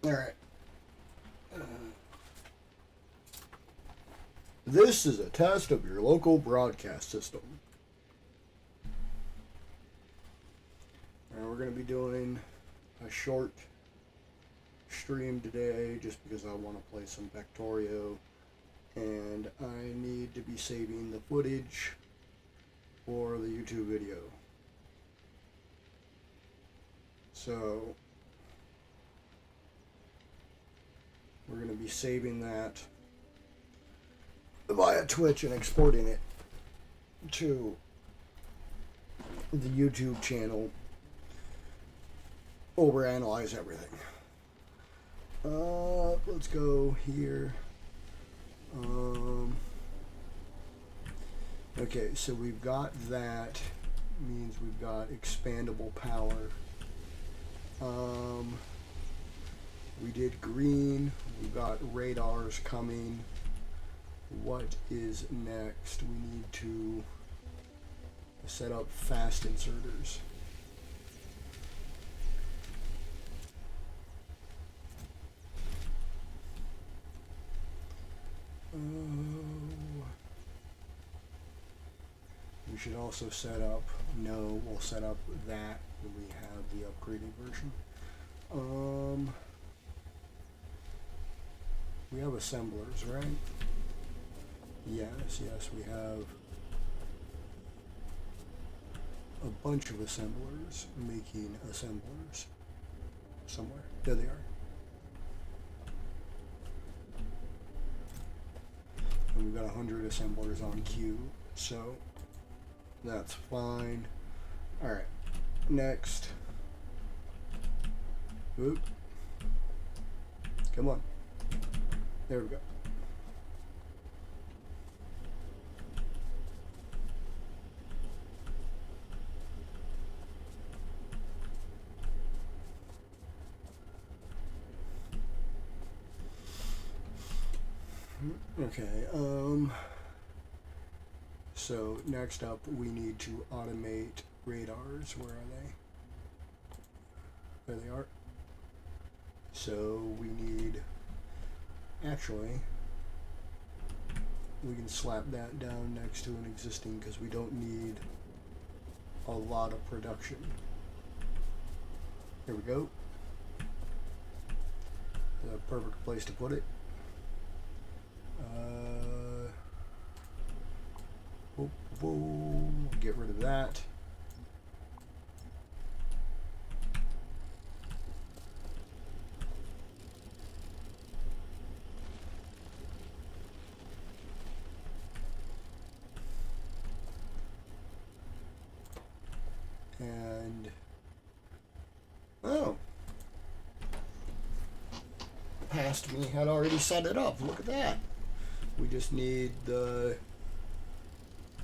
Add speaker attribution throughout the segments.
Speaker 1: Alright. This is a test of your local broadcast system. And we're going to be doing a short stream today just because I want to play some Factorio. And I need to be saving the footage for the YouTube video. So we're going to be saving that via Twitch and exporting it to the YouTube channel. Overanalyze everything. Let's go here. Okay, so we've got that. Means we've got expandable power. We did green. We've got radars coming. What is next? We need to set up fast inserters. We should also set up, we'll set up that when we have the upgraded version. We have assemblers, right? Yes, we have a bunch of assemblers making assemblers somewhere. There they are. And we've got 100 assemblers on queue, so that's fine. Alright, next. Oop. Come on. There we go. Okay, so next up we need to automate radars. Where are they? There they are. So we need, actually, we can slap that down next to an existing because we don't need a lot of production. There we go. The perfect place to put it. Get rid of that. And oh, past me had already set it up. Look at that. We just need the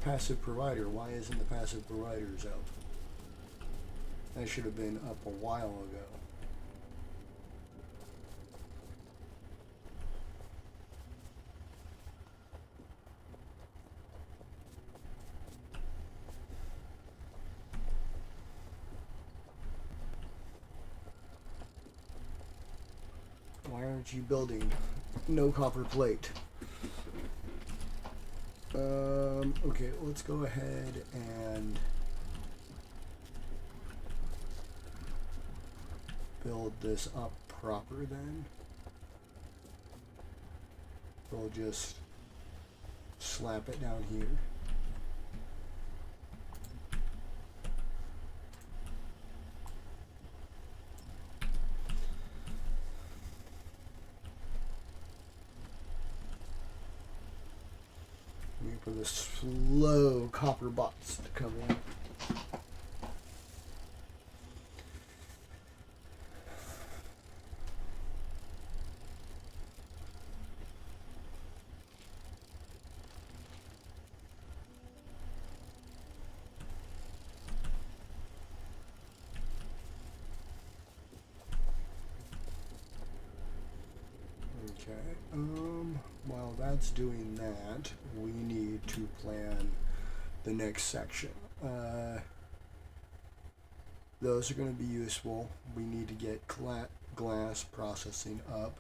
Speaker 1: passive provider. Why isn't the passive providers up? That should have been up a while ago. Why aren't you building? No copper plate. Okay, let's go ahead and build this up proper then. We'll just slap it down here. For the slow copper bots to come in. While that's doing that, we need to plan the next section. Those are going to be useful. We need to get glass processing up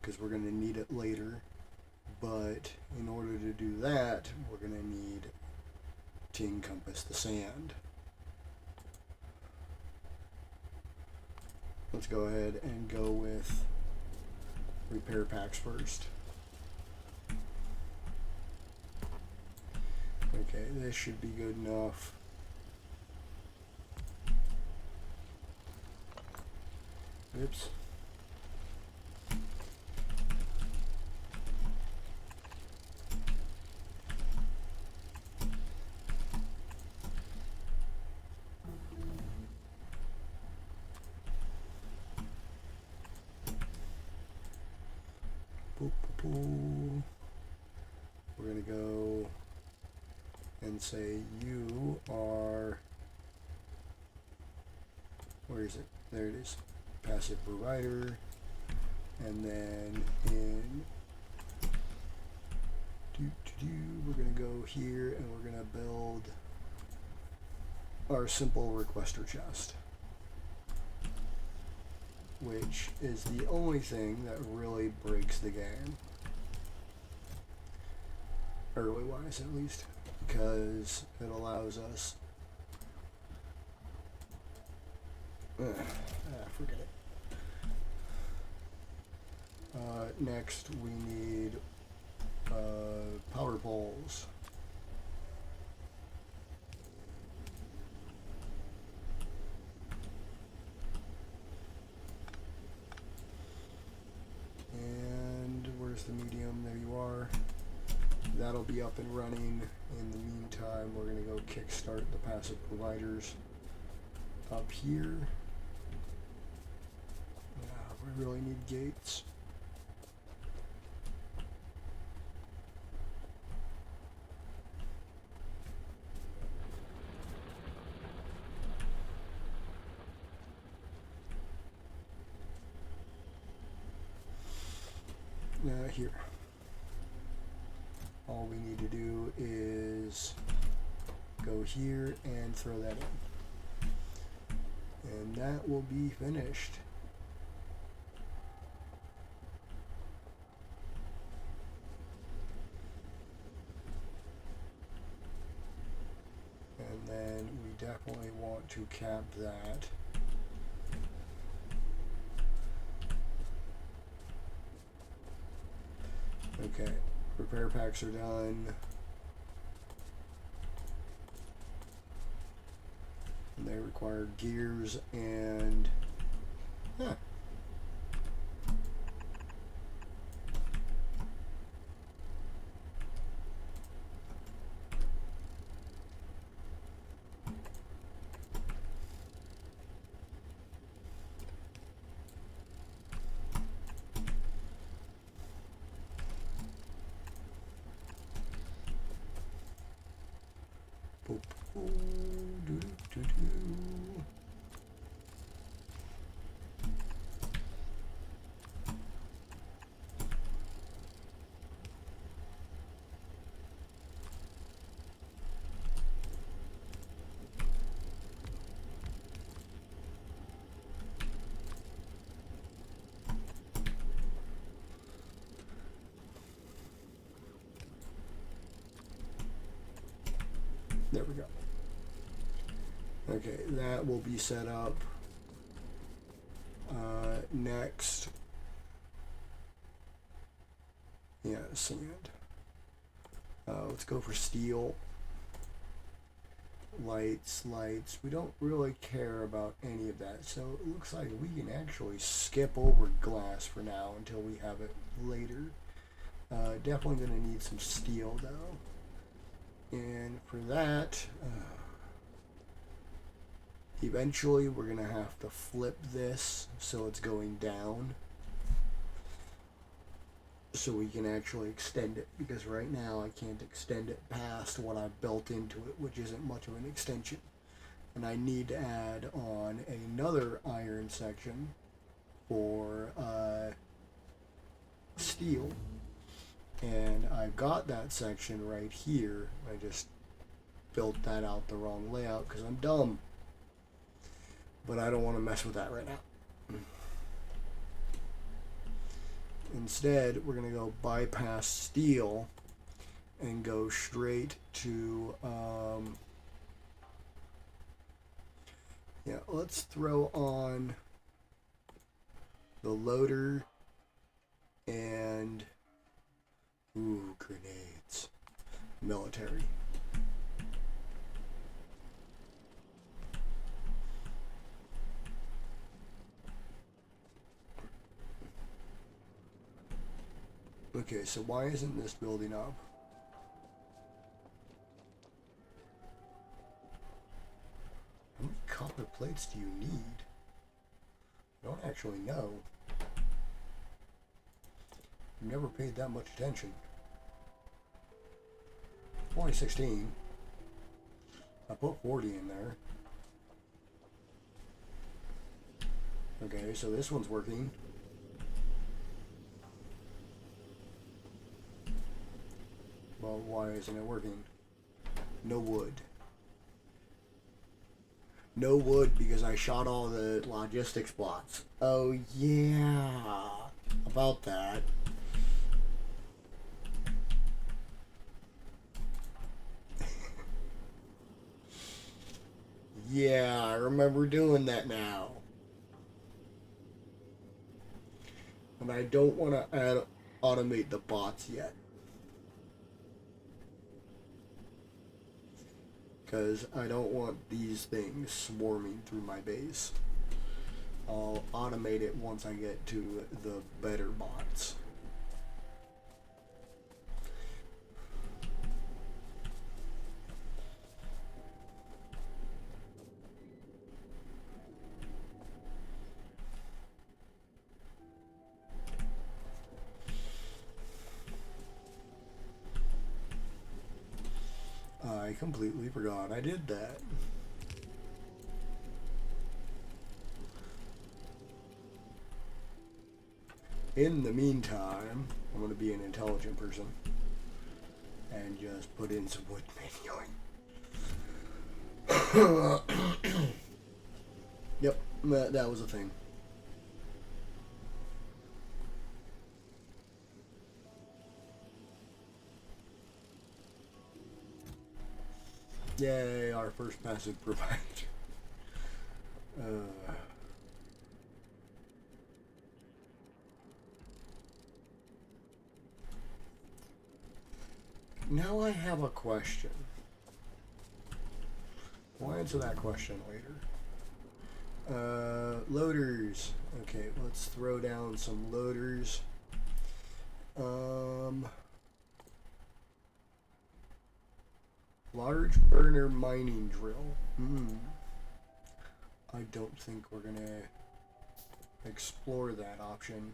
Speaker 1: because we're going to need it later. But in order to do that, we're going to need to encompass the sand. Let's go ahead and go with repair packs first. Okay, this should be good enough. Oops. We're going to go and say you are, where is it? There it is. Passive provider. And then in we're going to go here and we're going to build our simple requester chest, which is the only thing that really breaks the game, early wise at least, because it allows us forget it. Next we need power poles. And where's the medium? There you are. That'll be up and running. In the meantime, we're going to go kickstart the passive providers up here. We really need gates. Here. All we need to do is go here and throw that in. And that will be finished. And then we definitely want to cap that. Okay, repair packs are done. And they require gears and there we go. Okay, that will be set up. Next, sand. Let's go for steel. Lights. We don't really care about any of that, so it looks like we can actually skip over glass for now until we have it later. Definitely going to need some steel though. And for that, eventually we're going to have to flip this so it's going down so we can actually extend it, because right now I can't extend it past what I've built into it, which isn't much of an extension. And I need to add on another iron section for steel. And I've got that section right here. I just built that out the wrong layout because I'm dumb. But I don't want to mess with that right now. Instead, we're going to go bypass steel and go straight to, yeah, let's throw on the loader and, ooh, grenades. Military. Okay, so why isn't this building up? How many copper plates do you need? I don't actually know. I've never paid that much attention. 2016. I put 40 in there. Okay, so this one's working. Well, why isn't it working? No wood. No wood because I shot all the logistics plots. Oh yeah, about that. Yeah, I remember doing that now. And I don't want to automate the bots yet. Because I don't want these things swarming through my base. I'll automate it once I get to the better bots. I completely forgot I did that. In the meantime, I'm going to be an intelligent person and just put in some wood manually. Yep, that was a thing. Yay, our first passive provider. Now I have a question. We'll answer that question later. Loaders. Okay, let's throw down some loaders. Large burner mining drill. I don't think we're gonna explore that option.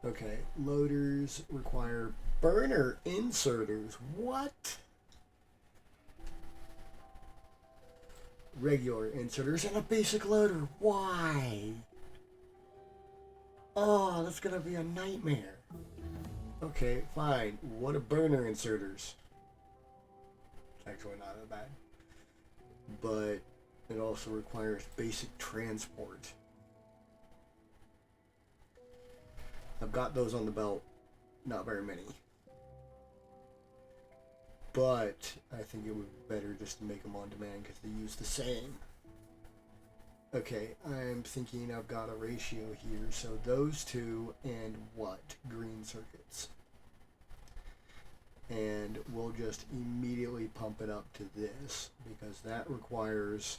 Speaker 1: Okay, loaders require burner inserters. What? Regular inserters and a basic loader. Why? Oh, that's gonna be a nightmare. Okay, fine. What are burner inserters? It's actually not that bad. But it also requires basic transport. I've got those on the belt. Not very many. But I think it would be better just to make them on demand because they use the same. Okay, I'm thinking I've got a ratio here. So those two and what? Green circuits. And we'll just immediately pump it up to this because that requires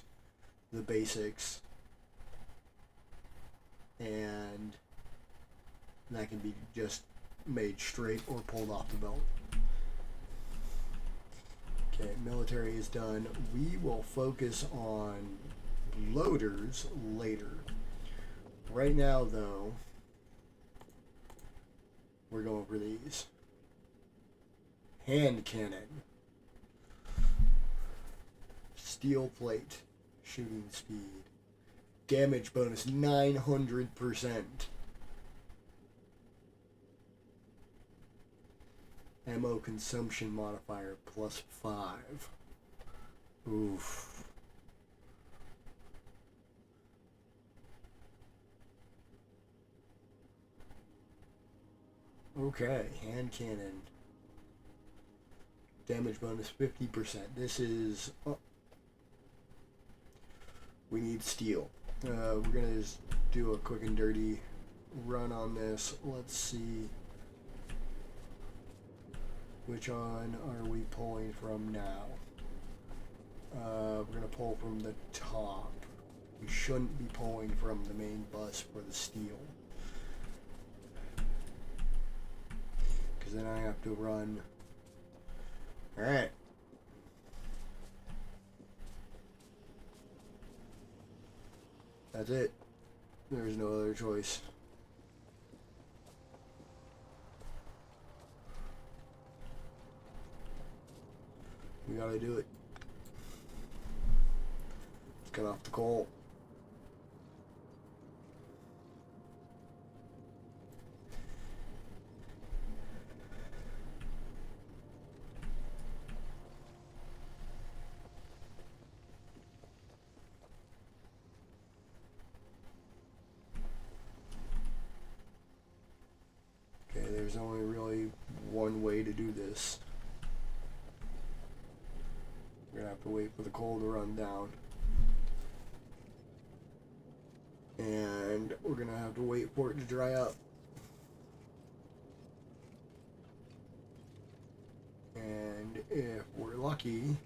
Speaker 1: the basics. And that can be just made straight or pulled off the belt. Okay, military is done. We will focus on loaders later. Right now, though, we're going for these. Hand cannon. Steel plate. Shooting speed. Damage bonus 900%. Ammo consumption modifier +5. Oof. Okay, hand cannon. Damage bonus 50%. This is... Oh, we need steel. We're going to just do a quick and dirty run on this. Let's see. Which one are we pulling from now? We're going to pull from the top. We shouldn't be pulling from the main bus for the steel. Because then I have to run. Alright. That's it. There's no other choice. We gotta do it. Let's cut off the coal. Okay, there's only really one way to do this. We're gonna have to wait for the coal to run down. And we're gonna have to wait for it to dry up. And if we're lucky,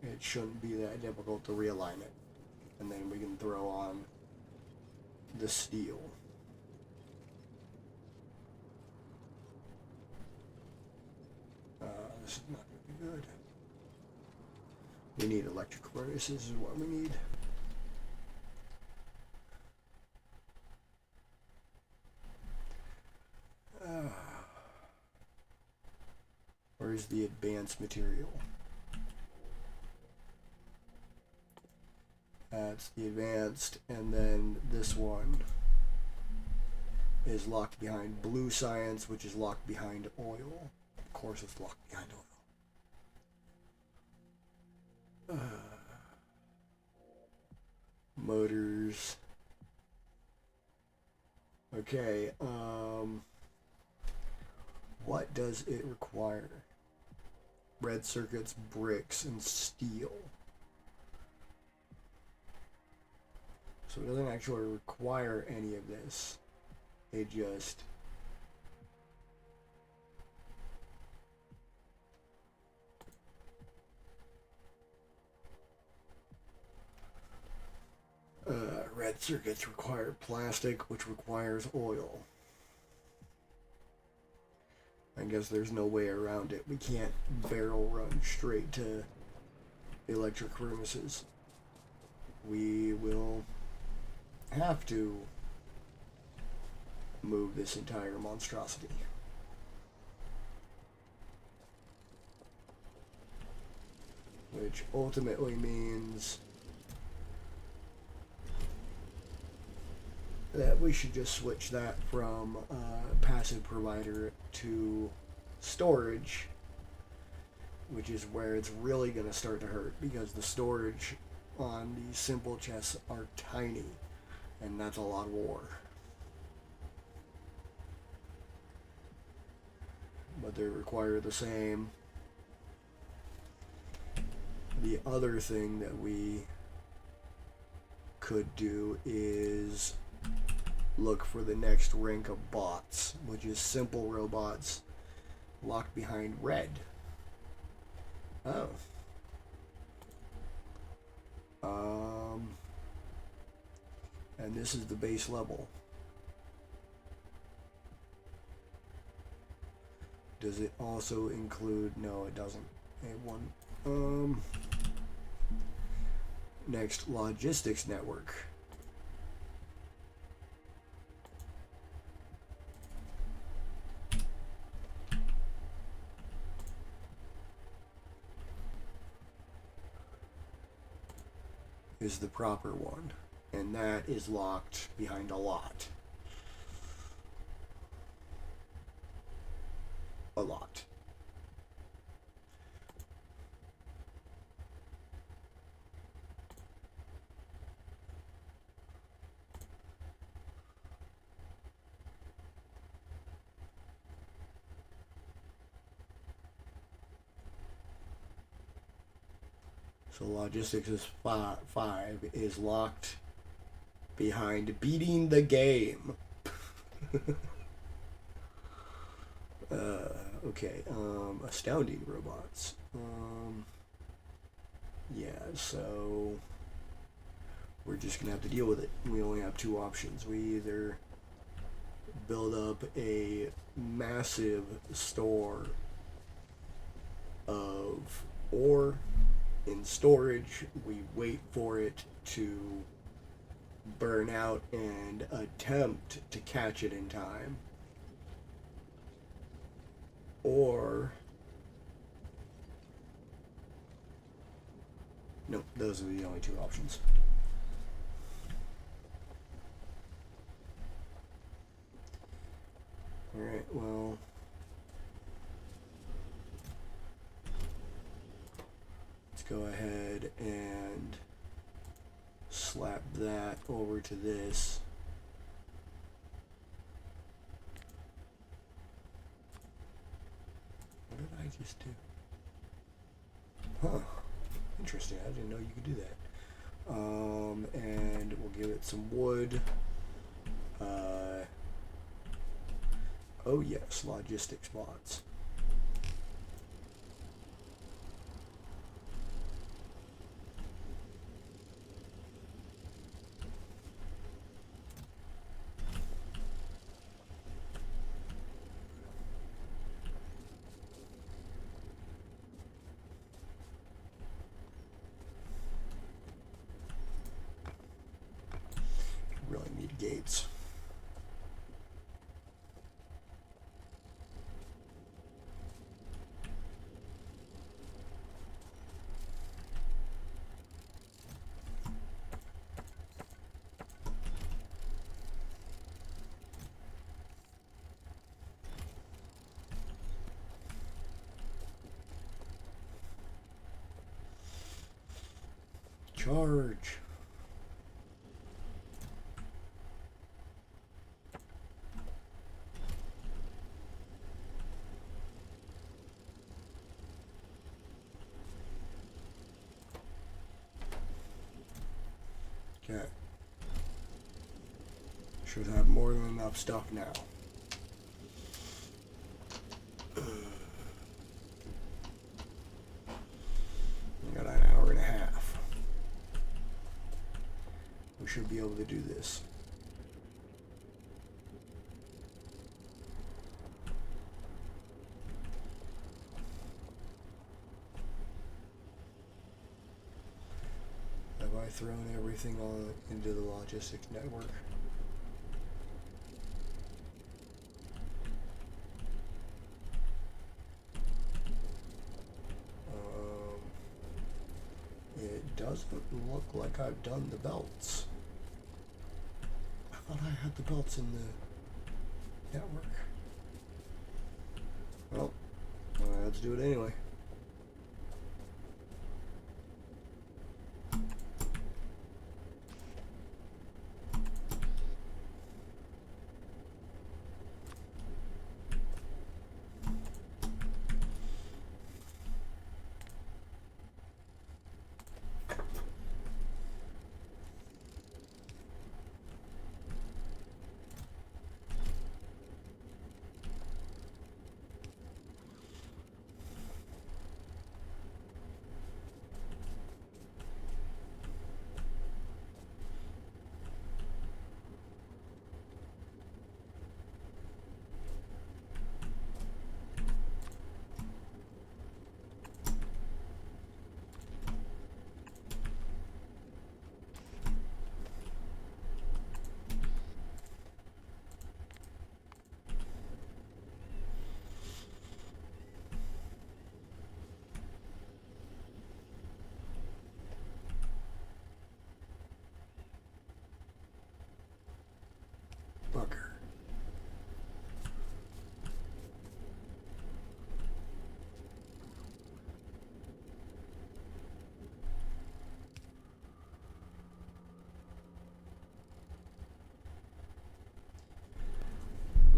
Speaker 1: it shouldn't be that difficult to realign it. And then we can throw on the steel. This is not going to be good. We need electric furnaces is what we need. Where's the advanced material? That's the advanced, and then this one is locked behind blue science, which is locked behind oil. Of course it's locked behind oil. Motors. Okay, what does it require? Red circuits, bricks, and steel. So it doesn't actually require any of this. It just red circuits require plastic, which requires oil. I guess there's no way around it. We can't barrel run straight to electric furnaces. We will have to move this entire monstrosity. Which ultimately means that we should just switch that from passive provider to storage, which is where it's really going to start to hurt, because the storage on these simple chests are tiny, and that's a lot of ore. But they require the same. The other thing that we could do is look for the next rank of bots, which is simple robots locked behind red. Oh. And this is the base level. Does it also include? No, it doesn't. Next, logistics network. Is the proper one, and that is locked behind a lot. A lot. So logistics is five is locked behind beating the game. Okay. Astounding robots. Yeah. So we're just gonna have to deal with it. We only have two options. We either build up a massive store of ore in storage, we wait for it to burn out and attempt to catch it in time, or no, those are the only two options. Alright, well, let's go ahead and slap that over to this. What did I just do? Huh. Interesting. I didn't know you could do that. And we'll give it some wood. Oh yes, logistics bots. Really need gates. Charge. Okay. Should have more than enough stuff now. We got an hour and a half. We should be able to do this. Have I thrown everything on into the logistics network? It doesn't look like I've done the belts. I thought I had the belts in the network. Well, let's do it anyway. Bugger.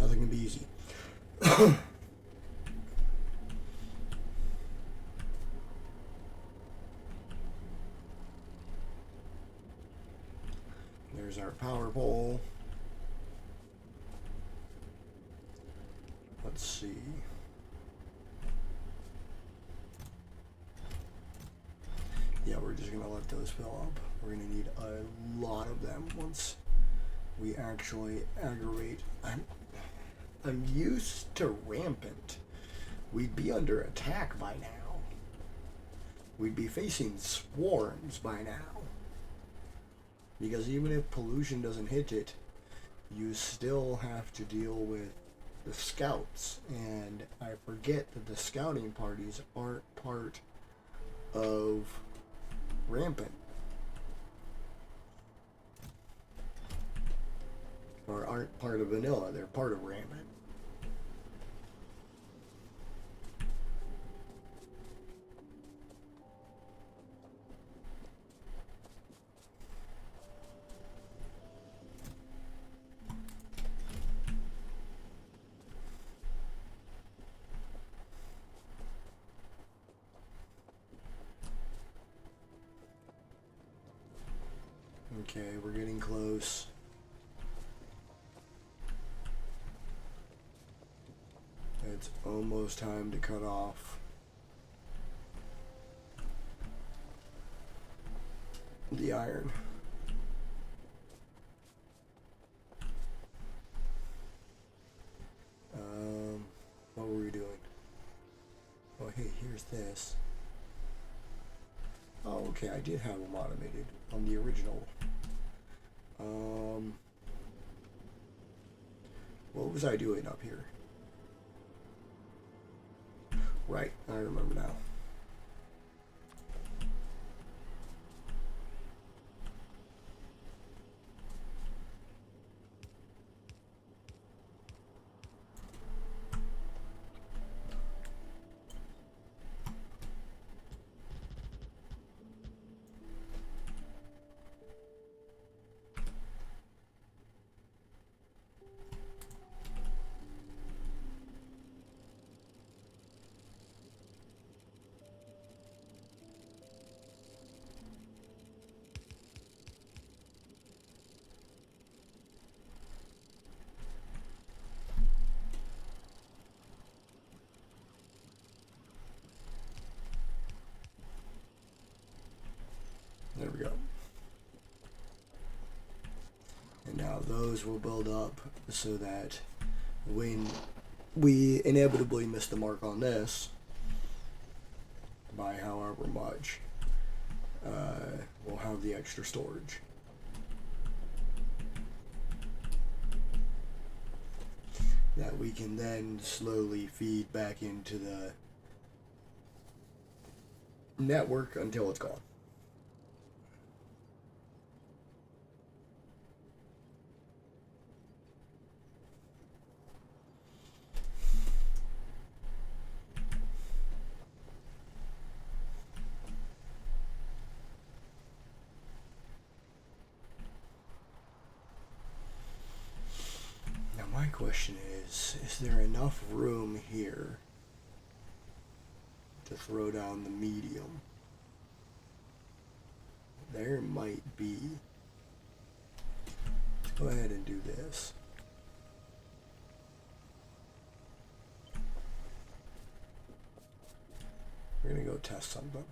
Speaker 1: Nothing can be easy. There's our power pole. Let's see. Yeah, we're just gonna let those fill up. We're gonna need a lot of them once we actually aggravate. I'm used to rampant. We'd be under attack by now. We'd be facing swarms by now. Because even if pollution doesn't hit it, you still have to deal with the scouts. And I forget that the scouting parties aren't part of rampant. Or aren't part of vanilla, they're part of rampant. Okay, we're getting close. It's almost time to cut off the iron. What were we doing? Oh, hey, here's this. Oh, okay, I did have them automated on the original. What was I doing up here? Right, I remember now. There we go. And now those will build up so that when we inevitably miss the mark on this by however much, we'll have the extra storage. That we can then slowly feed back into the network until it's gone. My question is there enough room here to throw down the medium? There might be. Let's go ahead and do this. We're gonna go test something.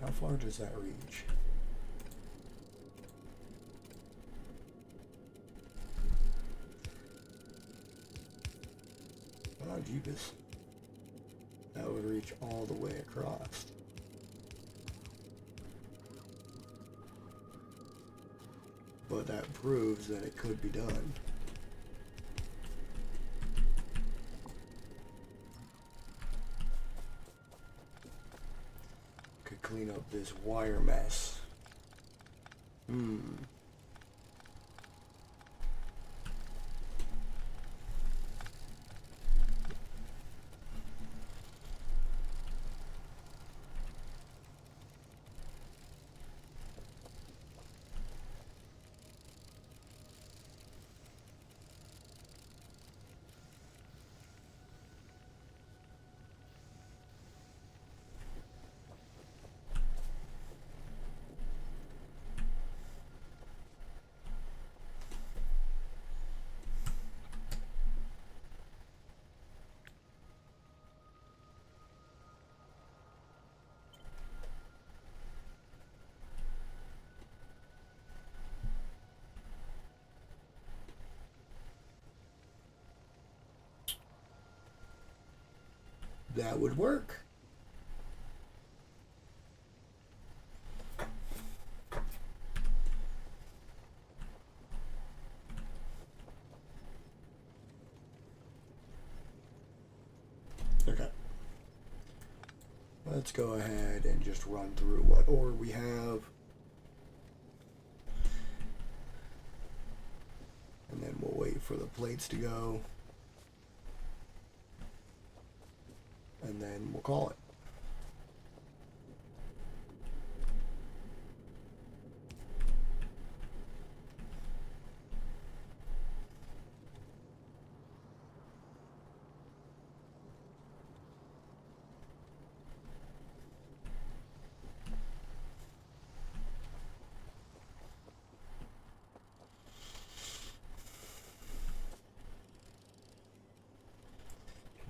Speaker 1: How far does that reach? Oh, jeepers. That would reach all the way across. But that proves that it could be done. Could clean up this wire mess. that would work. Okay. Let's go ahead and just run through what ore we have. And then we'll wait for the plates to go. And then we'll call it.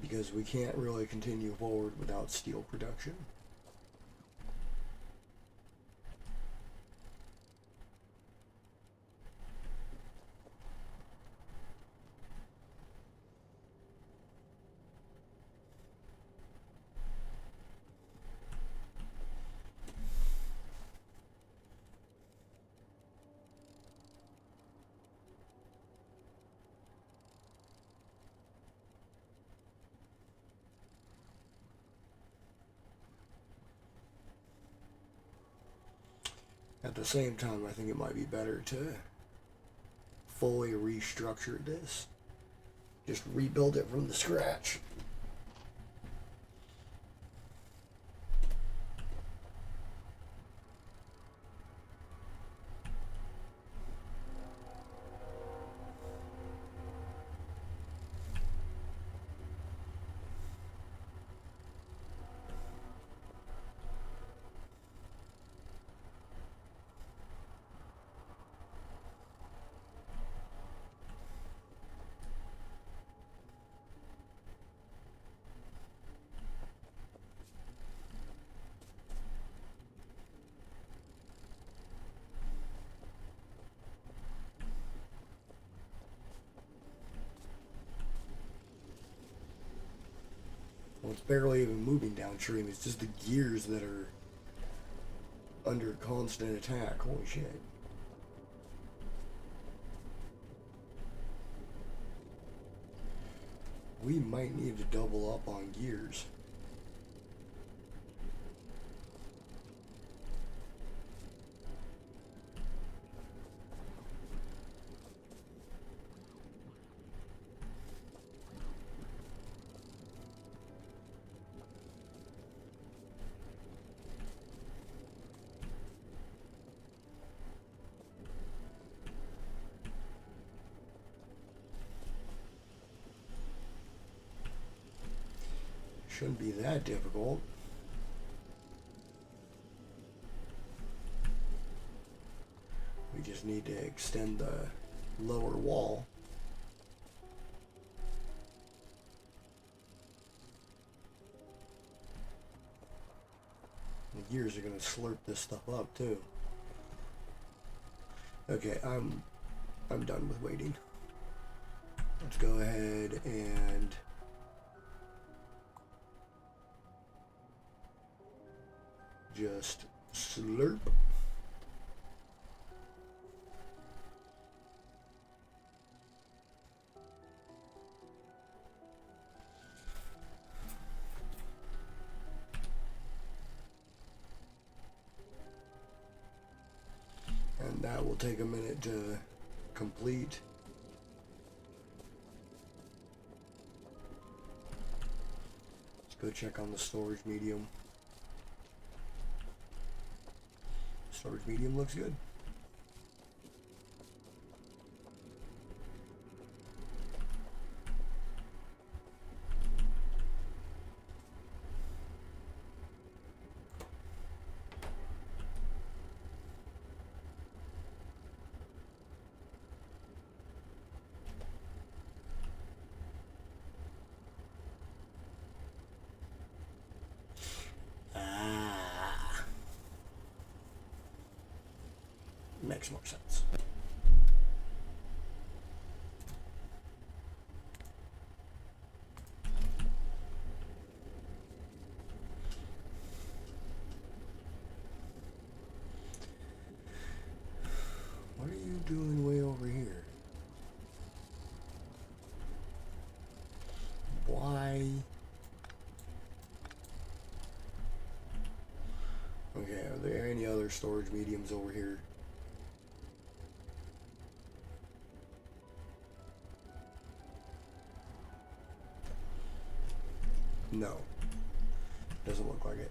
Speaker 1: Because we can't really continue forward without steel production. At the same time, I think it might be better to fully restructure this. Just rebuild it from the scratch. Well, it's barely even moving downstream. It's just the gears that are under constant attack. Holy shit. We might need to double up on gears. Shouldn't be that difficult. We just need to extend the lower wall. The gears are going to slurp this stuff up too. Okay, I'm done with waiting. Let's go ahead and just slurp. And that will take a minute to complete. Let's go check on the storage medium. Storage medium looks good. Makes more sense. doing way over here? Why? Okay, are there any other storage mediums over here? No. Doesn't look like it.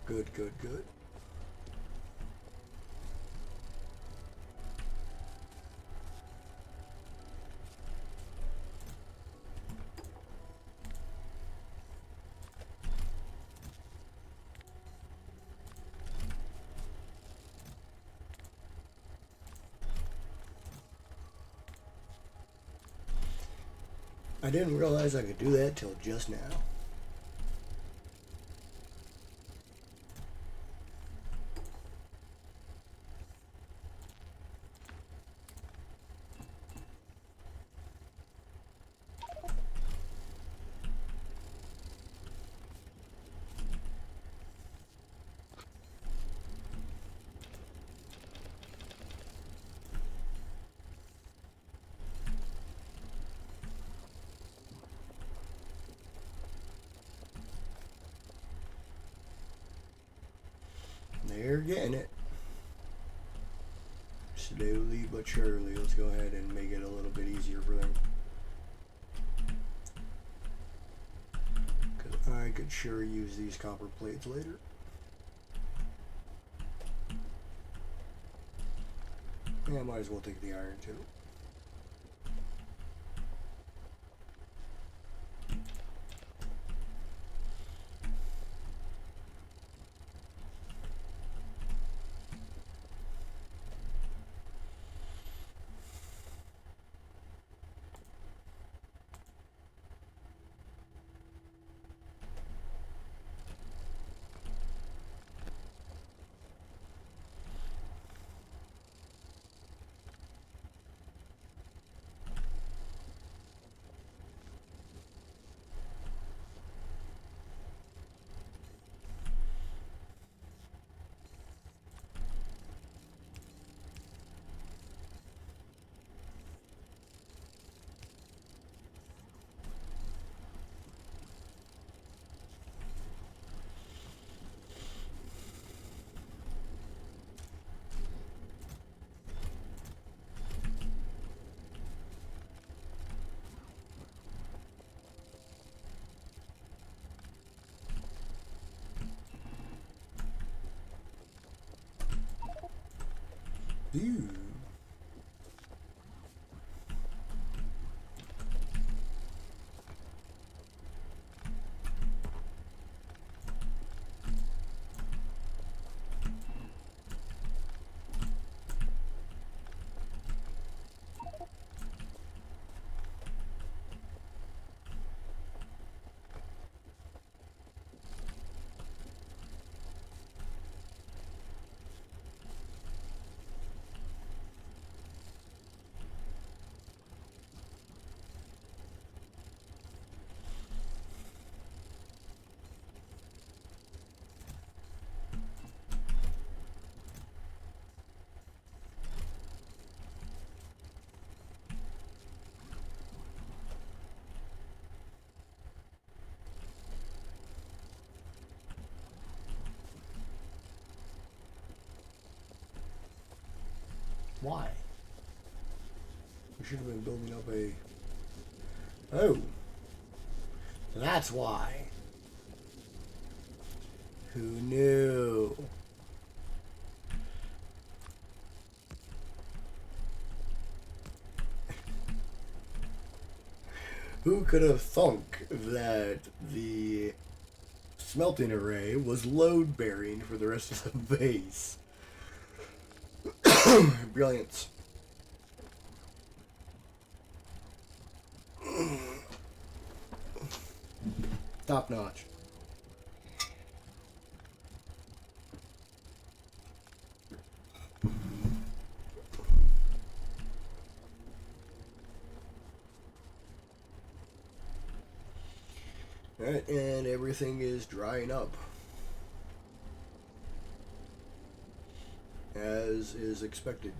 Speaker 1: Good, good, good. I didn't realize I could do that till just now. They're getting it. Slowly but surely. Let's go ahead and make it a little bit easier for them. Because I could sure use these copper plates later. Yeah, I might as well take the iron too. Ew. Why? We should have been building up a... Oh. That's why. Who knew? Who could have thunk that the smelting array was load bearing for the rest of the base? Brilliance. Top notch. Alright, and everything is drying up, as is expected.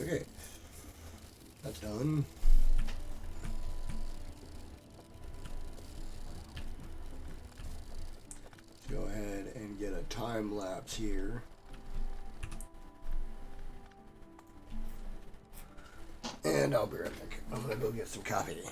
Speaker 1: Okay, that's done. Let's go ahead and get a time lapse here. And I'll be right back. I'm gonna go get some coffee.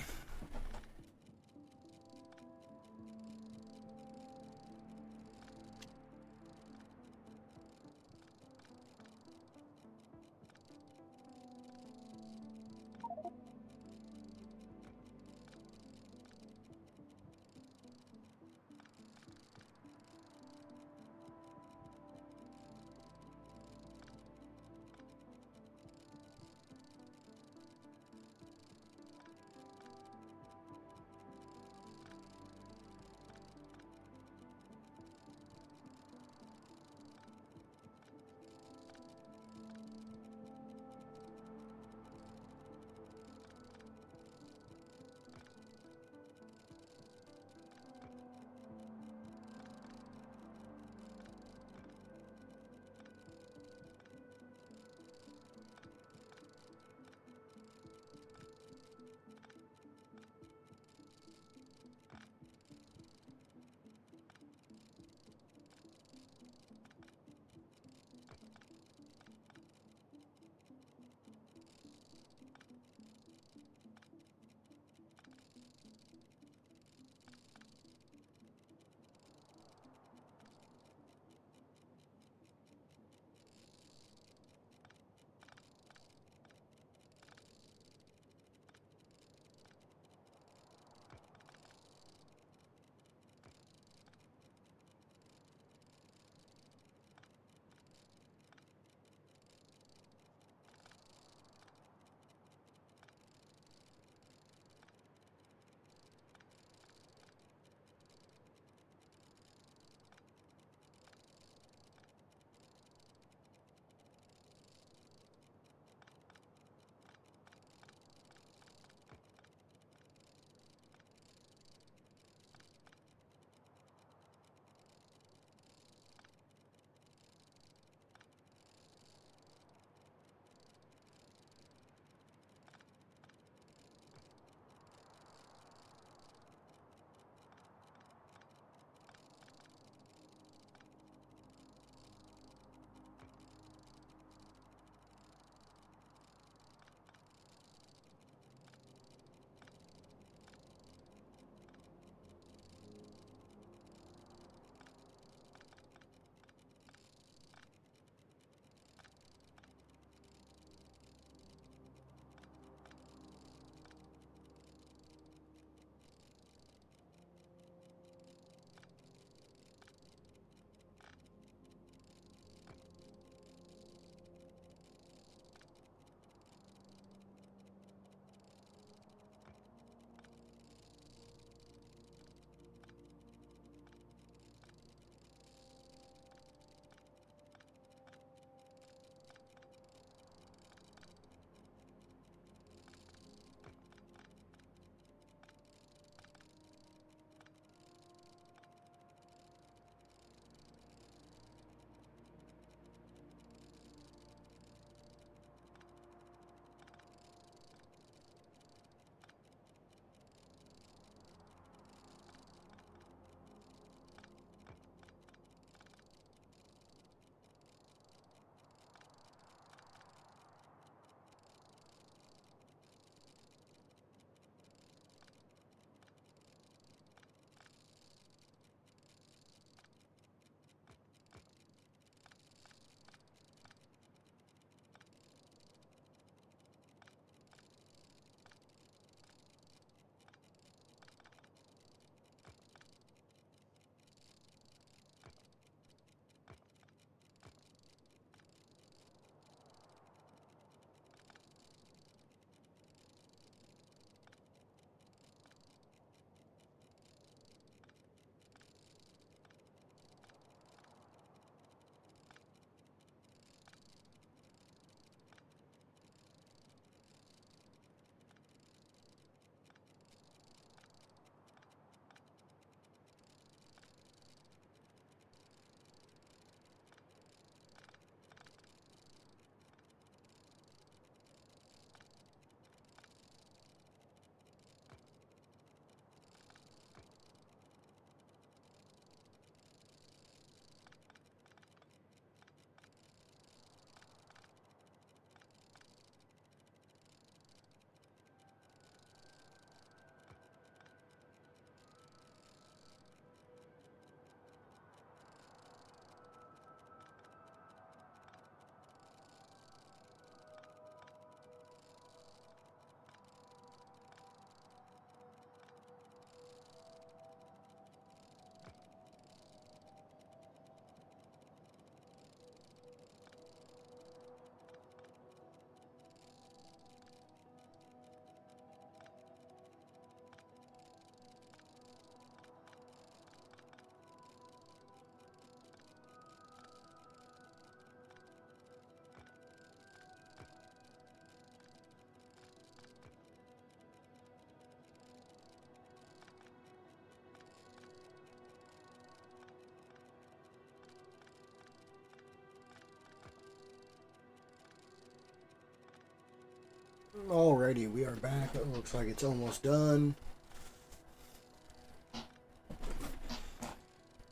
Speaker 1: Alrighty, we are back. It looks like it's almost done.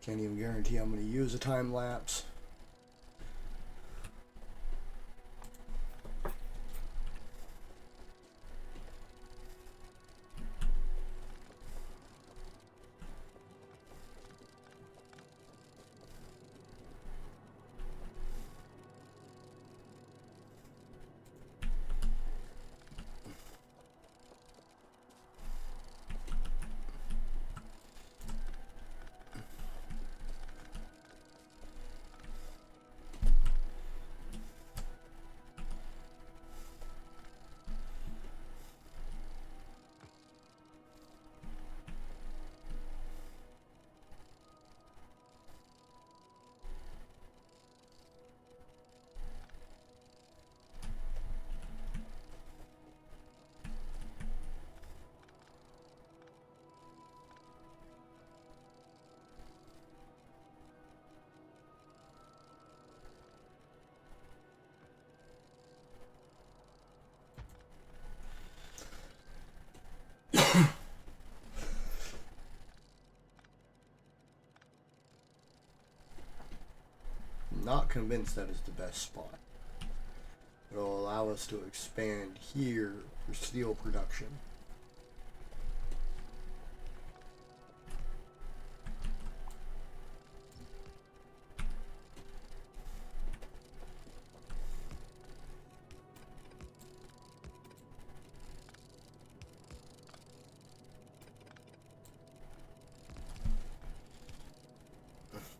Speaker 1: Can't even guarantee I'm going to use a time lapse. Not convinced that is the best spot. It'll allow us to expand here for steel production.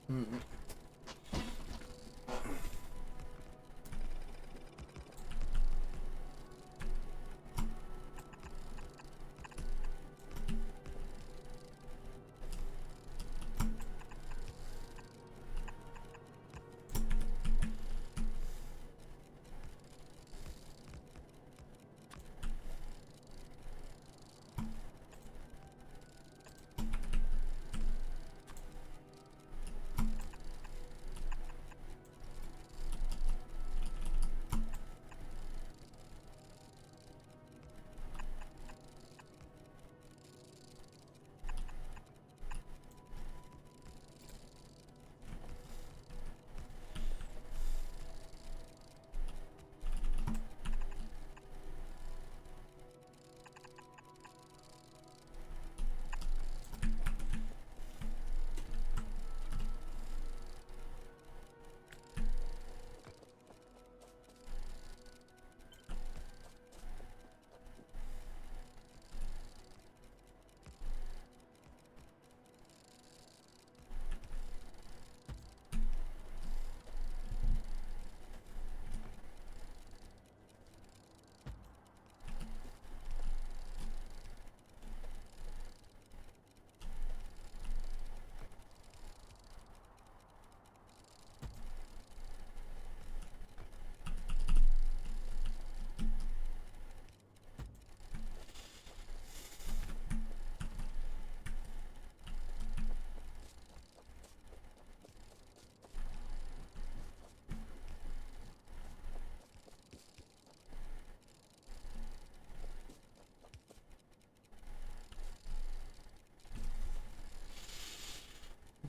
Speaker 1: Mm-hmm.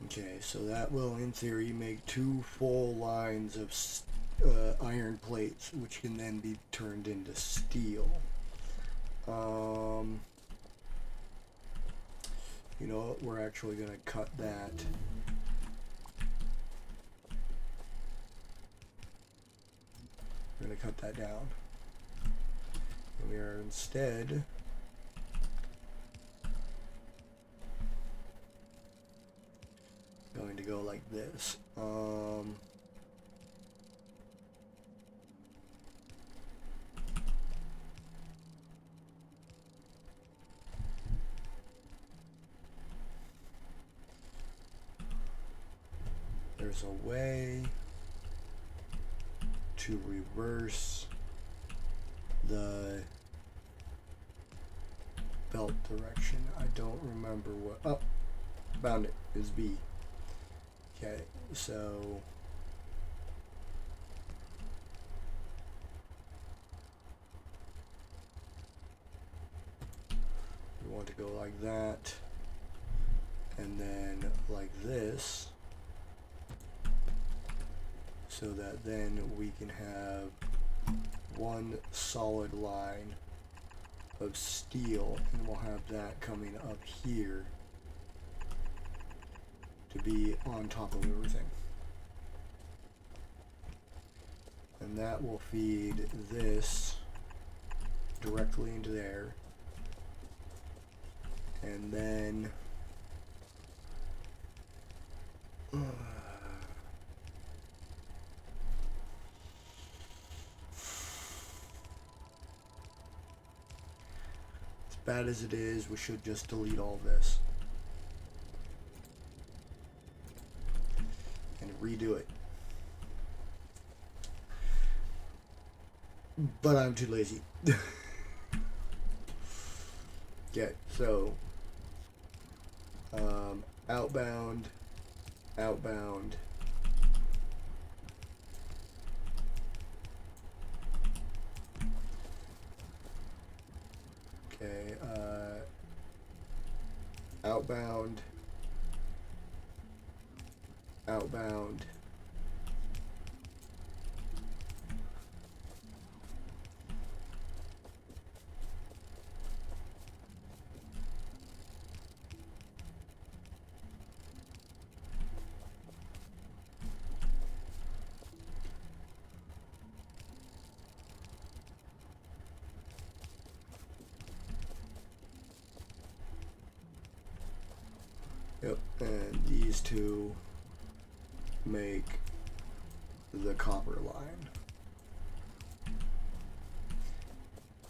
Speaker 1: Okay, so that will, in theory, make 2 full lines of iron plates, which can then be turned into steel. You know what? We're actually going to cut that. We're going to cut that down. And we are instead going to go like this. There's a way to reverse the belt direction. I don't remember what. Oh, found it. It's B. Okay, so want to go like that, and then like this, so that then we can have one solid line of steel, and we'll have that coming up here to be on top of everything. And that will feed this directly into there. And then as bad as it is, we should just delete all this and redo it. But I'm too lazy. Okay, so outbound, outbound, okay, outbound, outbound, yep, and these two make the copper line.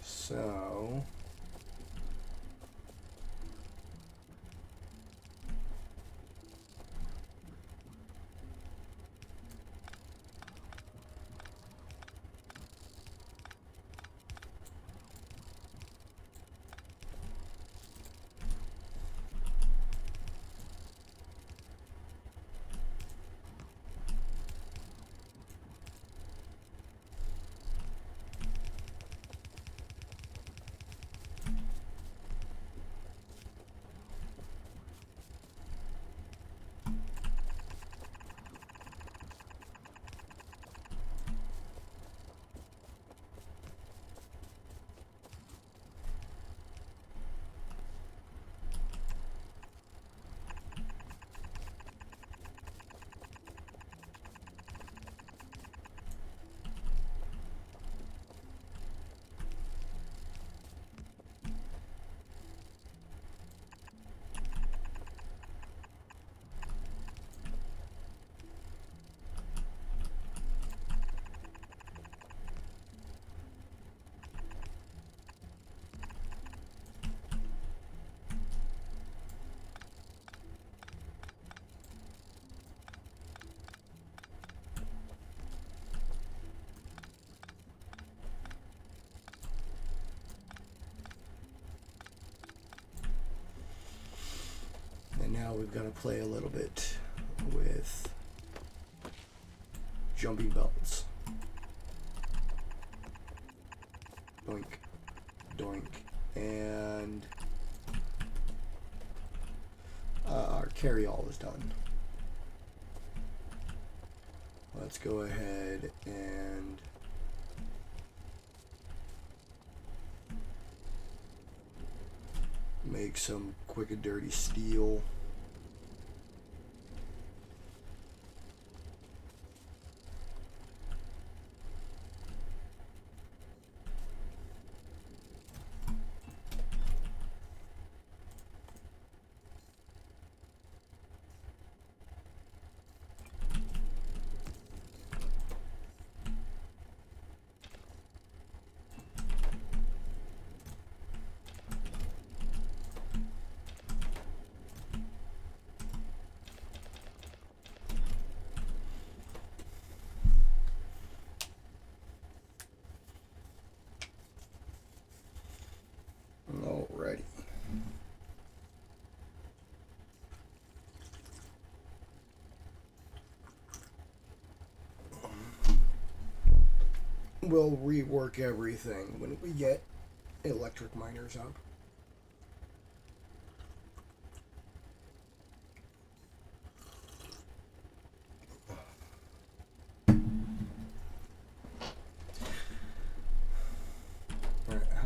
Speaker 1: So and now we've got to play a little bit with jumping belts. Doink, doink, and our carry-all is done. Let's go ahead and make some quick and dirty steel. Alrighty. We'll rework everything when we get electric miners up.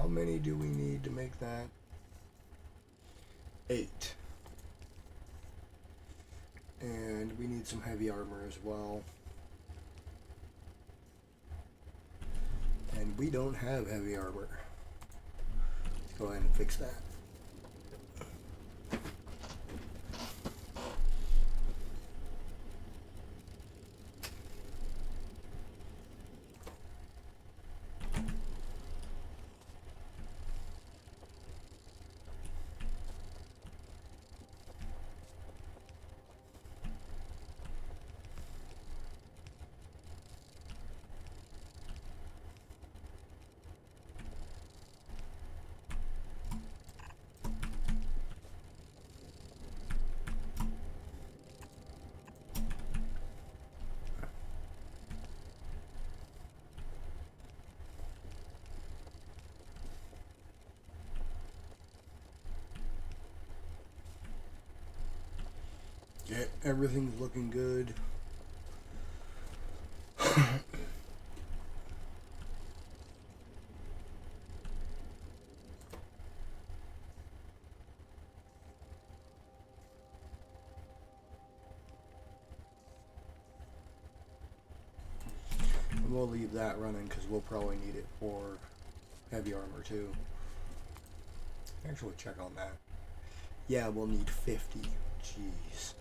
Speaker 1: how many do we need to make that? 8. And we need some heavy armor as well. And we don't have heavy armor. Let's go ahead and fix that. Yeah, everything's looking good. And we'll leave that running because we'll probably need it for heavy armor too. Actually, check on that. Yeah, we'll need 50. Jeez.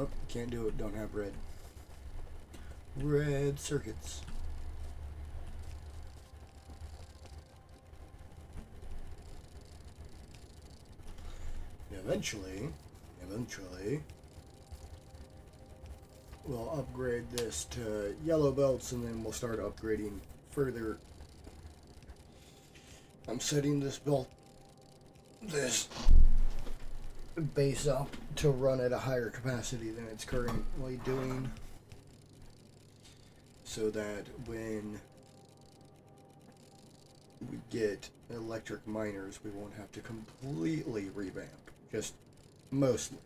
Speaker 1: Oh, can't do it. Don't have red. Red circuits. Eventually, we'll upgrade this to yellow belts, and then we'll start upgrading further. I'm setting this base up to run at a higher capacity than it's currently doing, so that when we get electric miners, we won't have to completely revamp, just mostly.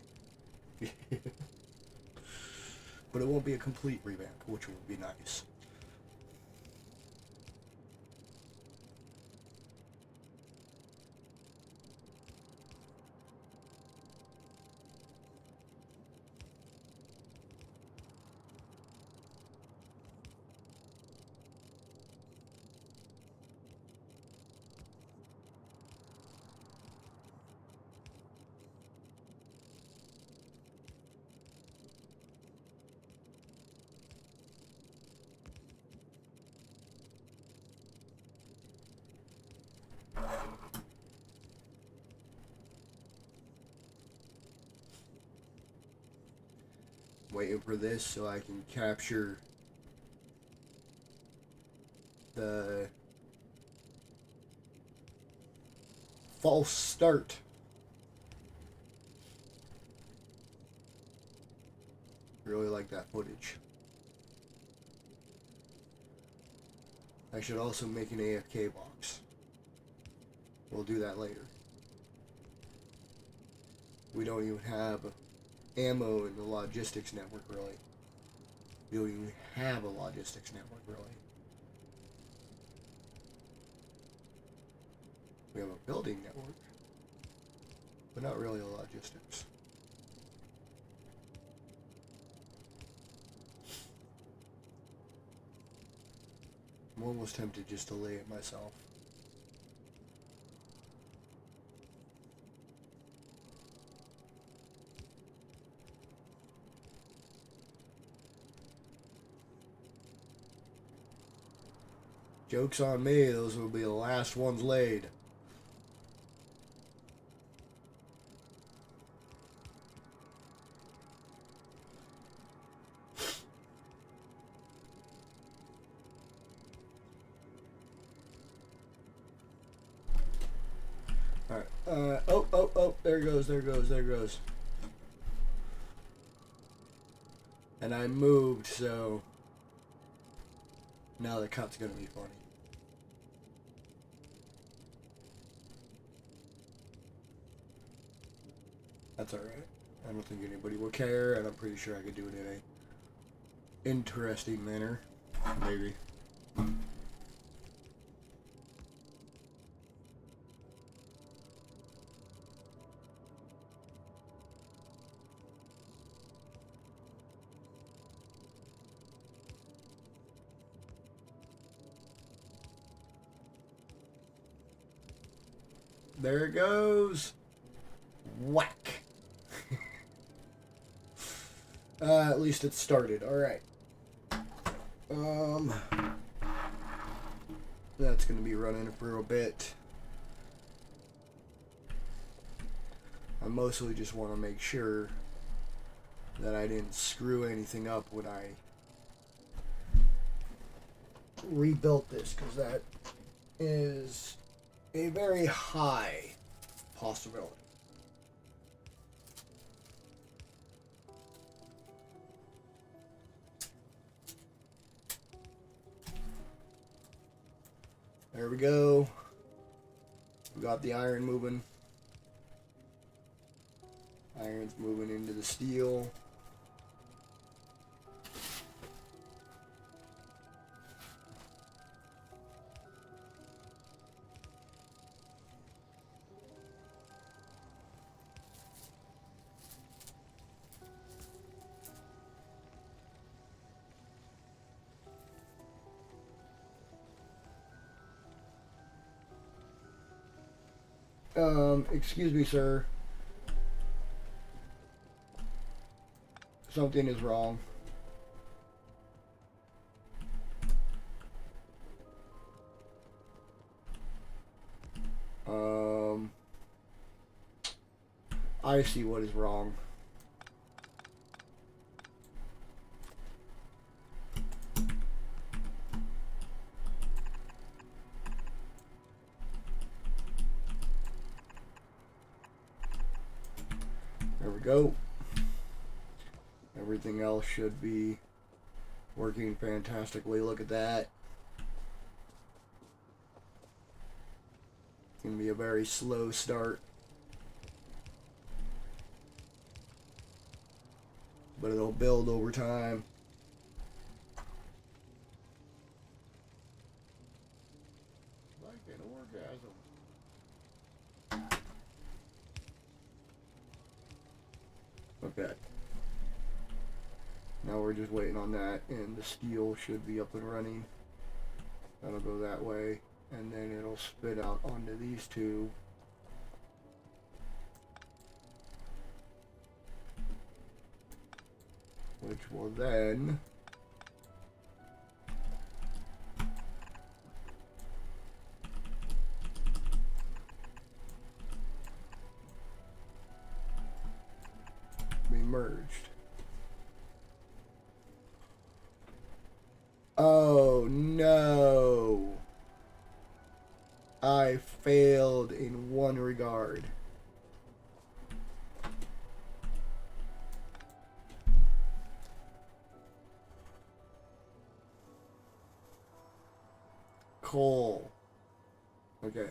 Speaker 1: But it won't be a complete revamp, which would be nice. Waiting for this so I can capture the false start. Really like that footage. I should also make an AFK box. We'll do that later. We don't even have ammo in the logistics network, really. We don't even have a logistics network, really. We have a building network, but not really a logistics. I'm almost tempted just to lay it myself. Joke's on me, those will be the last ones laid. Alright, oh, there goes. And I moved, so now the cut's gonna be funny. That's alright. I don't think anybody will care, and I'm pretty sure I could do it in a interesting manner. Maybe. There it goes. Whack. At least it started. Alright. That's going to be running for a bit. I mostly just want to make sure that I didn't screw anything up when I rebuilt this, because that is a very high possibility. There we go. We got the iron moving. Iron's moving into the steel. Excuse me, sir. Something is wrong. I see what is wrong. There we go. Everything else should be working fantastically. Look at that. It's going to be a very slow start, but it'll build over time. Like an orgasm. Okay. Now we're just waiting on that, and the steel should be up and running. That'll go that way, and then it'll spit out onto these two. Which will then be merged. Oh no! I failed in one regard. Coal. Okay.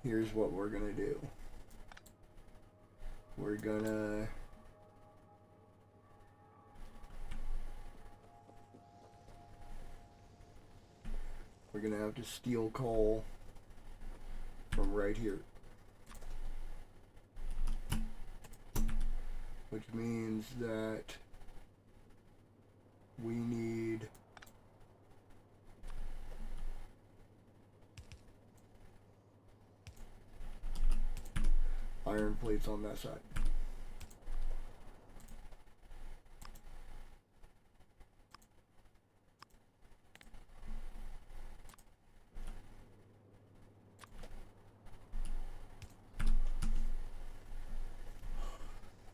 Speaker 1: Here's what we're gonna do. We're gonna have to steal coal from right here, which means that we need iron plates on that side.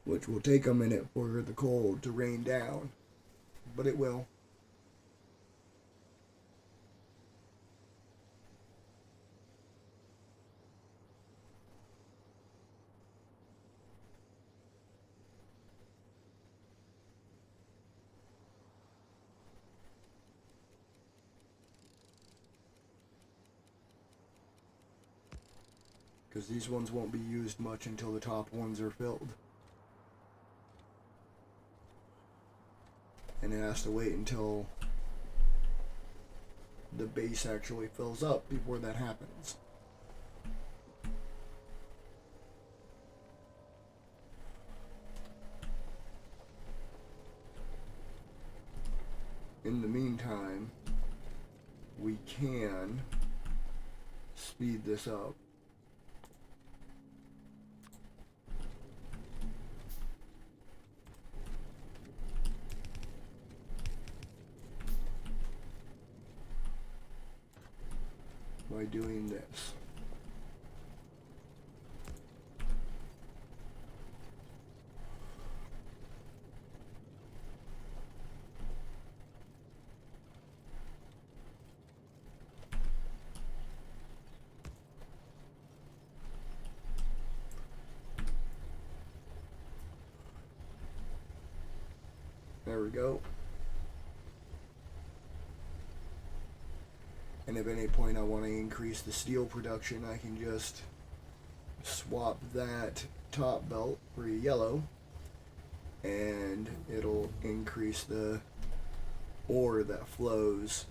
Speaker 1: Which will take a minute for the cold to rain down, but it will. because these ones won't be used much until the top ones are filled. And it has to wait until the base actually fills up before that happens. In the meantime, we can speed this up. By doing this. There we go. And if at any point I want to increase the steel production, I can just swap that top belt for yellow, and it'll increase the ore that flows.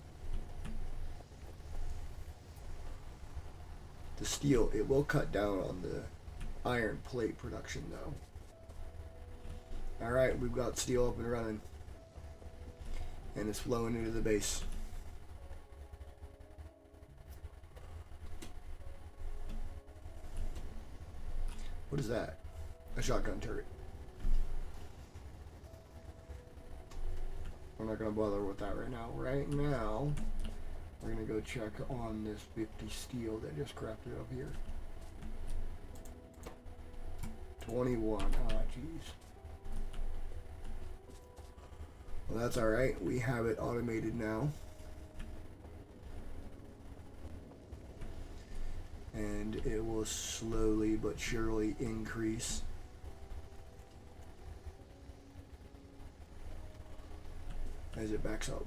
Speaker 1: The steel, it will cut down on the iron plate production though. Alright, we've got steel up and running. And it's flowing into the base. What is that? A shotgun turret. We're not going to bother with that right now. Right now, we're going to go check on this 50 steel that just crafted up here. 21. Ah, jeez. Well, that's alright. We have it automated now. And it will slowly but surely increase. As it backs up.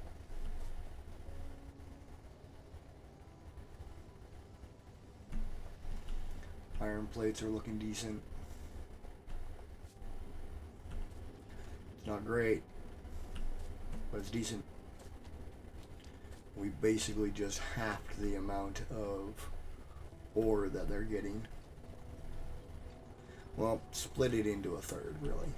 Speaker 1: Iron plates are looking decent. It's not great, but it's decent. We basically just halved the amount of ore that they're getting. Well, split it into a third, really.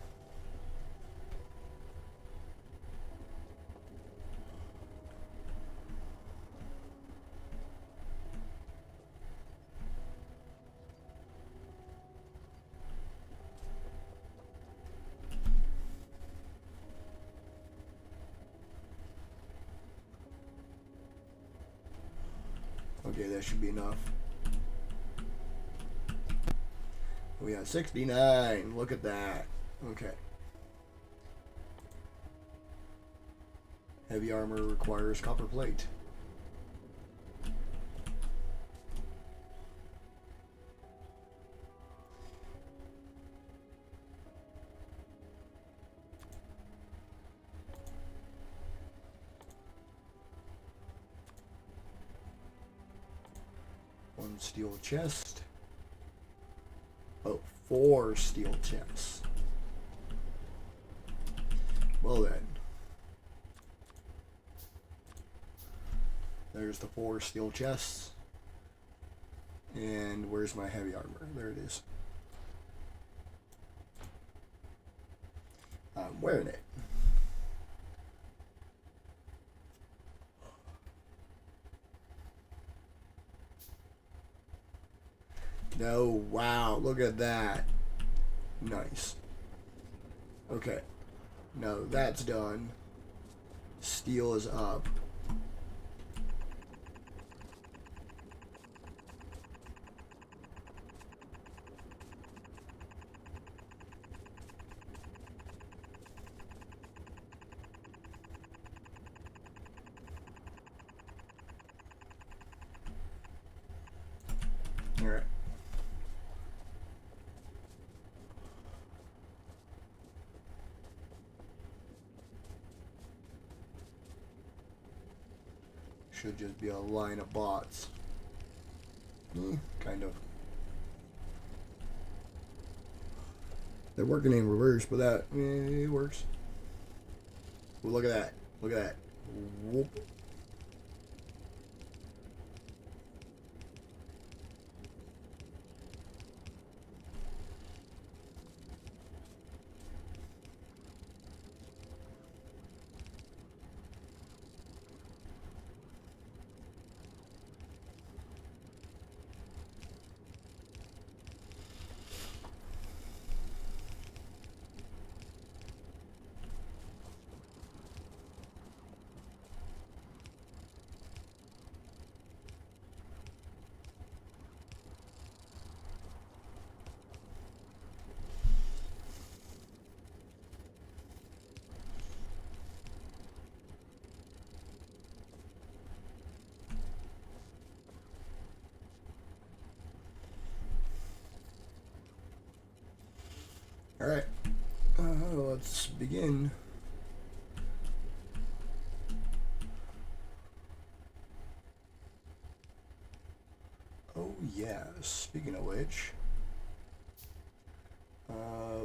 Speaker 1: Okay, that should be enough. We have 69. Look at that. Okay. Heavy armor requires copper plate. One steel chest. Oh, 4 steel chests. Well then. There's the 4 steel chests. And where's my heavy armor? There it is. I'm wearing it. No, wow, look at that. Nice. Okay. No, that's done. Steel is up. All right. Should just be a line of bots. Kind of. They're working in reverse, but that it works. Well, look at that. Look at that. Whoop. All right. Let's begin. Oh yeah. Speaking of which,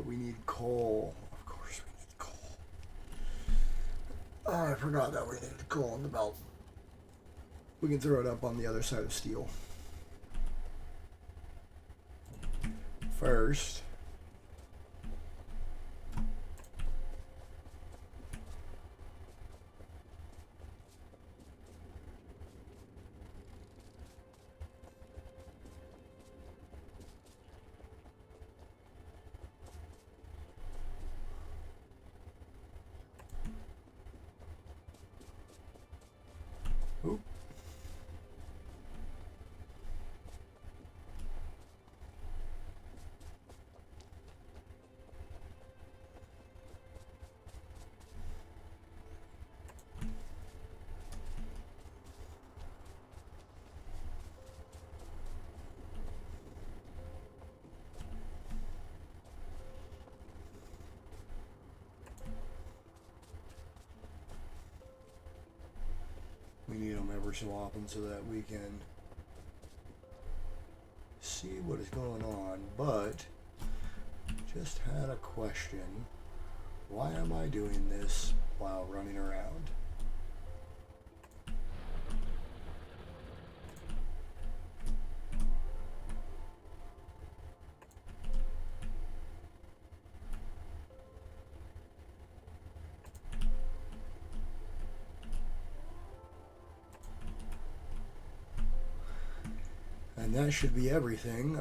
Speaker 1: we need coal. Of course, we need coal. Oh, I forgot that we needed coal on the belt. We can throw it up on the other side of steel. First, oop. We need them ever so often so that we can see what is going on. But just had a question. Why am I doing this while running around? And that should be everything.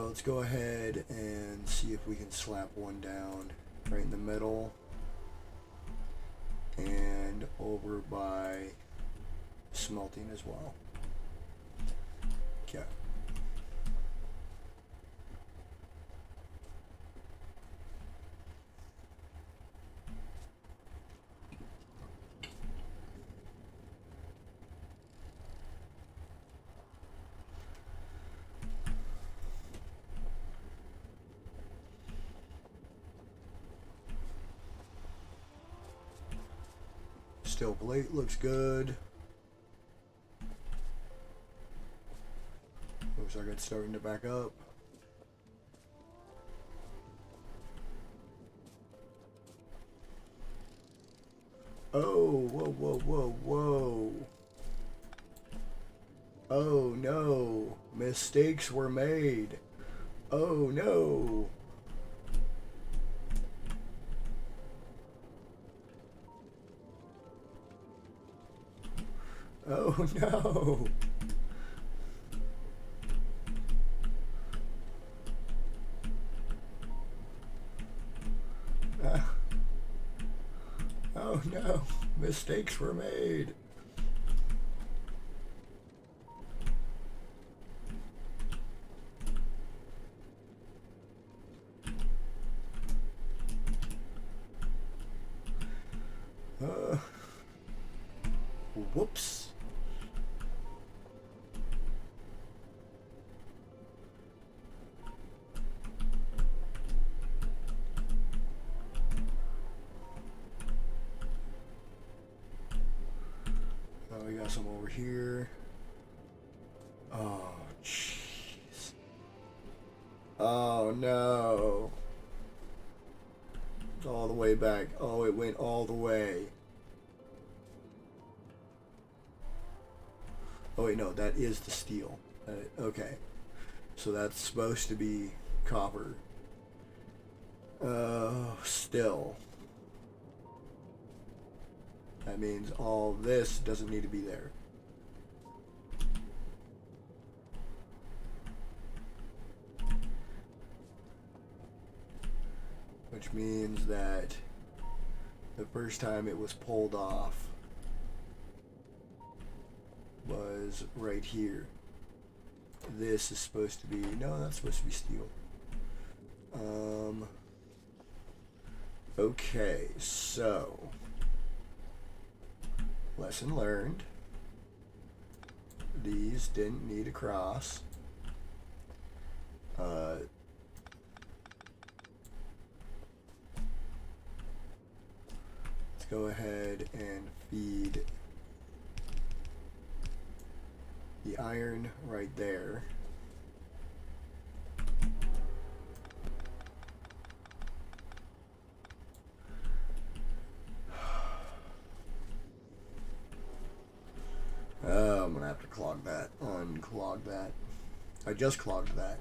Speaker 1: Let's go ahead and see if we can slap one down right in the middle and over by smelting as well. Okay. Steel plate looks good. Looks like it's starting to back up. Oh, whoa, whoa, whoa, whoa. Oh no, mistakes were made. Oh no. Oh no. Oh no, mistakes were made. Whoops. Oh, we got some over here. Oh, jeez. Oh, no. All the way back. Oh, it went all the way. Oh wait, no, that is the steel. Okay. So that's supposed to be copper. Still. That means all this doesn't need to be there. Which means that the first time it was pulled off was right here. This is supposed to be, no, that's supposed to be steel. Okay, so lesson learned. These didn't need a cross. Let's go ahead and feed the iron right there. I'm gonna have to clog that, unclog that. I just clogged that.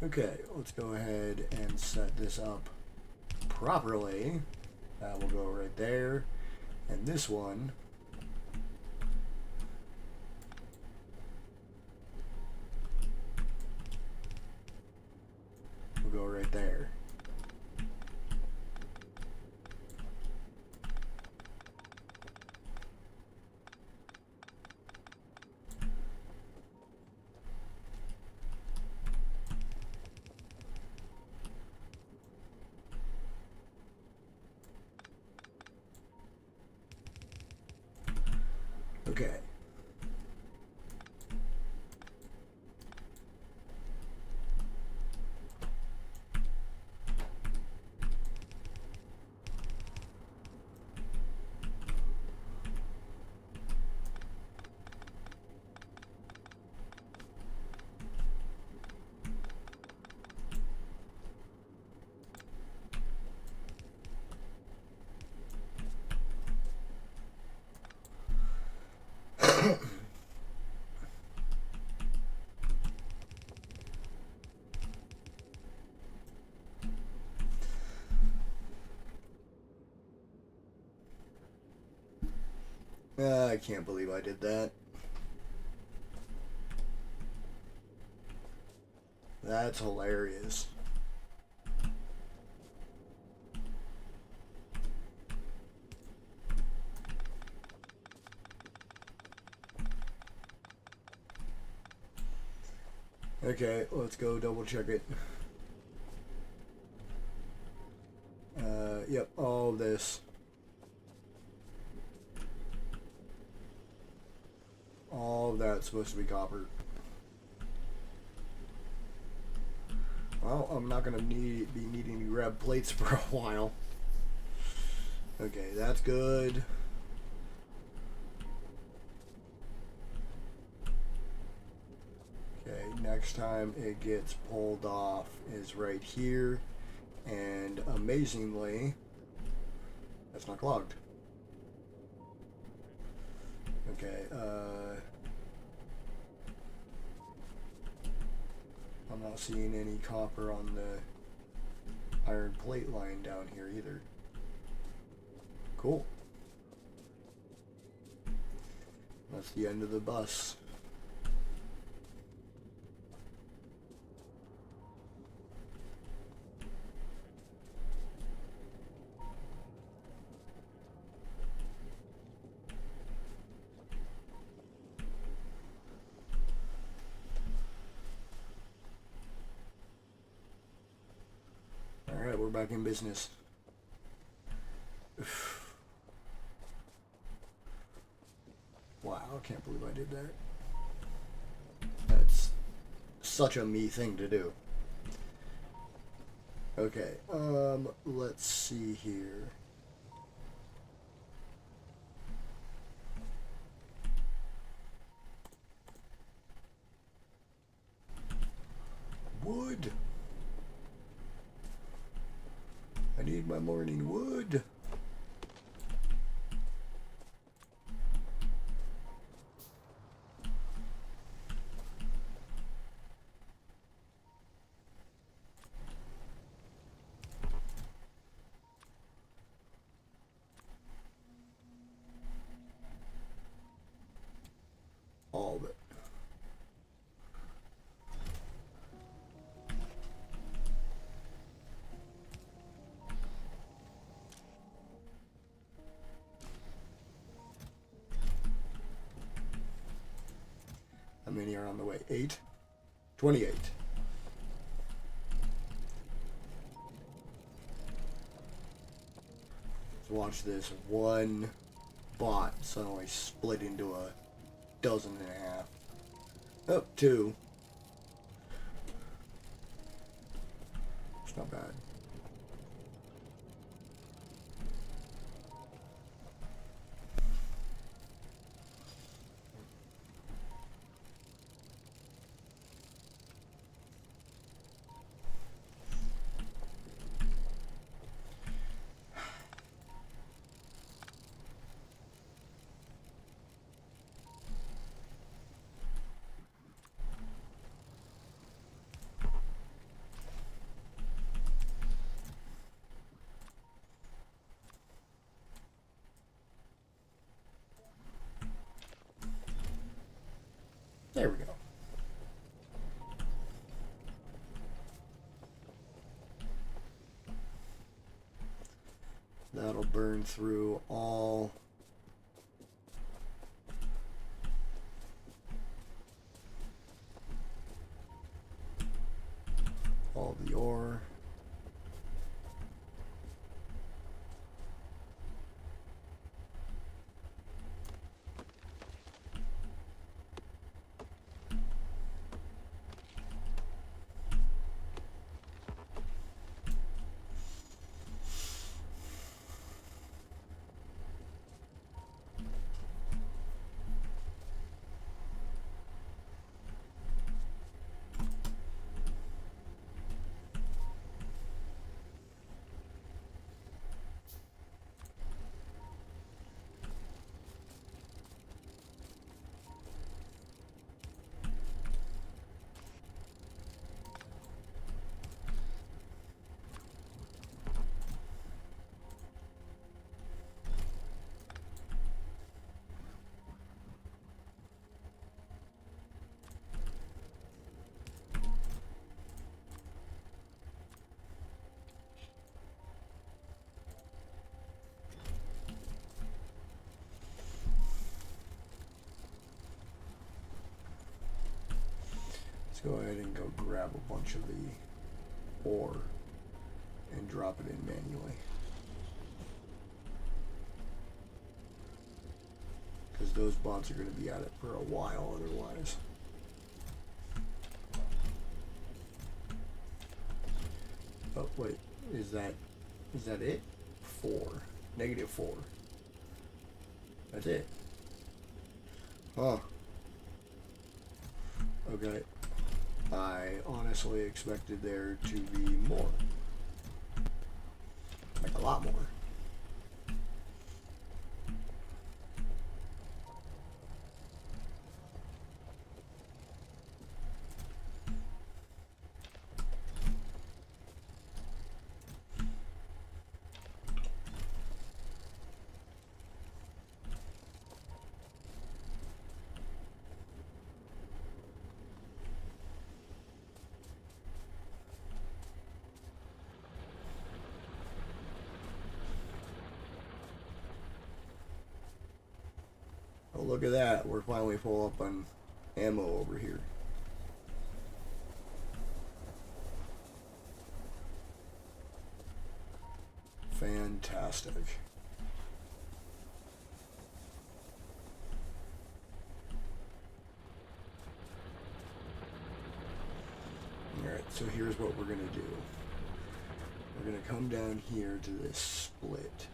Speaker 1: Okay, let's go ahead and set this up properly. That will go right there. And this one will go right there. Okay. I can't believe I did that. That's hilarious. Okay, let's go double check it. Yep, all of this. All of that's supposed to be copper. Well, I'm not going to be needing to grab plates for a while. Okay, that's good. Okay, next time it gets pulled off is right here. And amazingly, that's not clogged. Okay, I'm not seeing any copper on the iron plate line down here either. Cool. That's the end of the bus. Alright, we're back in business. Wow, I can't believe I did that. That's such a me thing to do. Okay, let's see here. Wood. I need my morning wood. All of it. How many are on the way? 8? 28. Let's watch this. One bot suddenly split into a dozen and a half. Oh, 2. It's not bad. There we go. That'll burn through all the ore. Let's go ahead and go grab a bunch of the ore and drop it in manually. Because those bots are going to be at it for a while otherwise. Oh, wait. Is that it? 4. -4. That's it. Huh. Okay. I honestly expected there to be more. Like a lot more. Oh, look at that. We're finally full up on ammo over here. Fantastic. Alright, so here's what we're going to do. We're going to come down here to this split.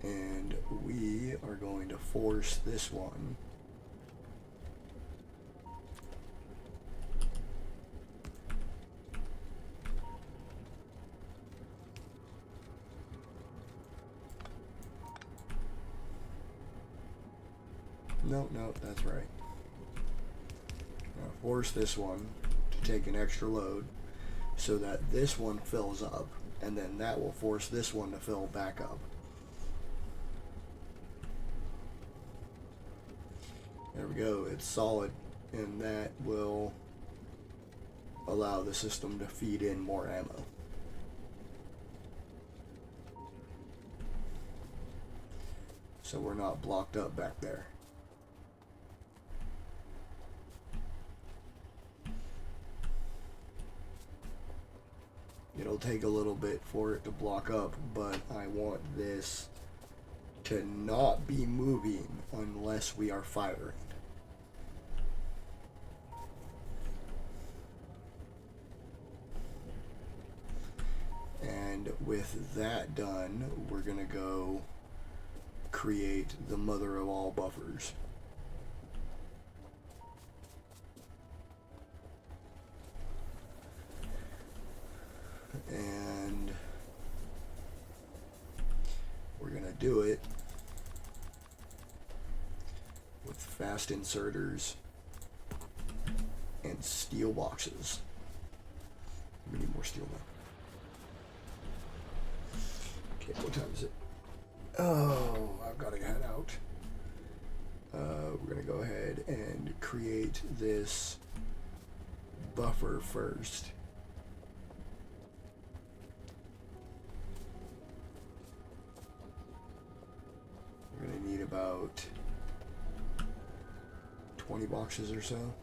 Speaker 1: And we are going to force this one no, that's right. Now force this one to take an extra load so that this one fills up, and then that will force this one to fill back up. There we go, it's solid, and that will allow the system to feed in more ammo. So we're not blocked up back there. It'll take a little bit for it to block up, but I want this to not be moving unless we are firing. And with that done, we're going to go create the mother of all buffers. And we're going to do it with fast inserters and steel boxes. We need more steel now. Okay, what time is it? Oh, I've got to head out. We're going to go ahead and create this buffer first. We're going to need about 20 boxes or so.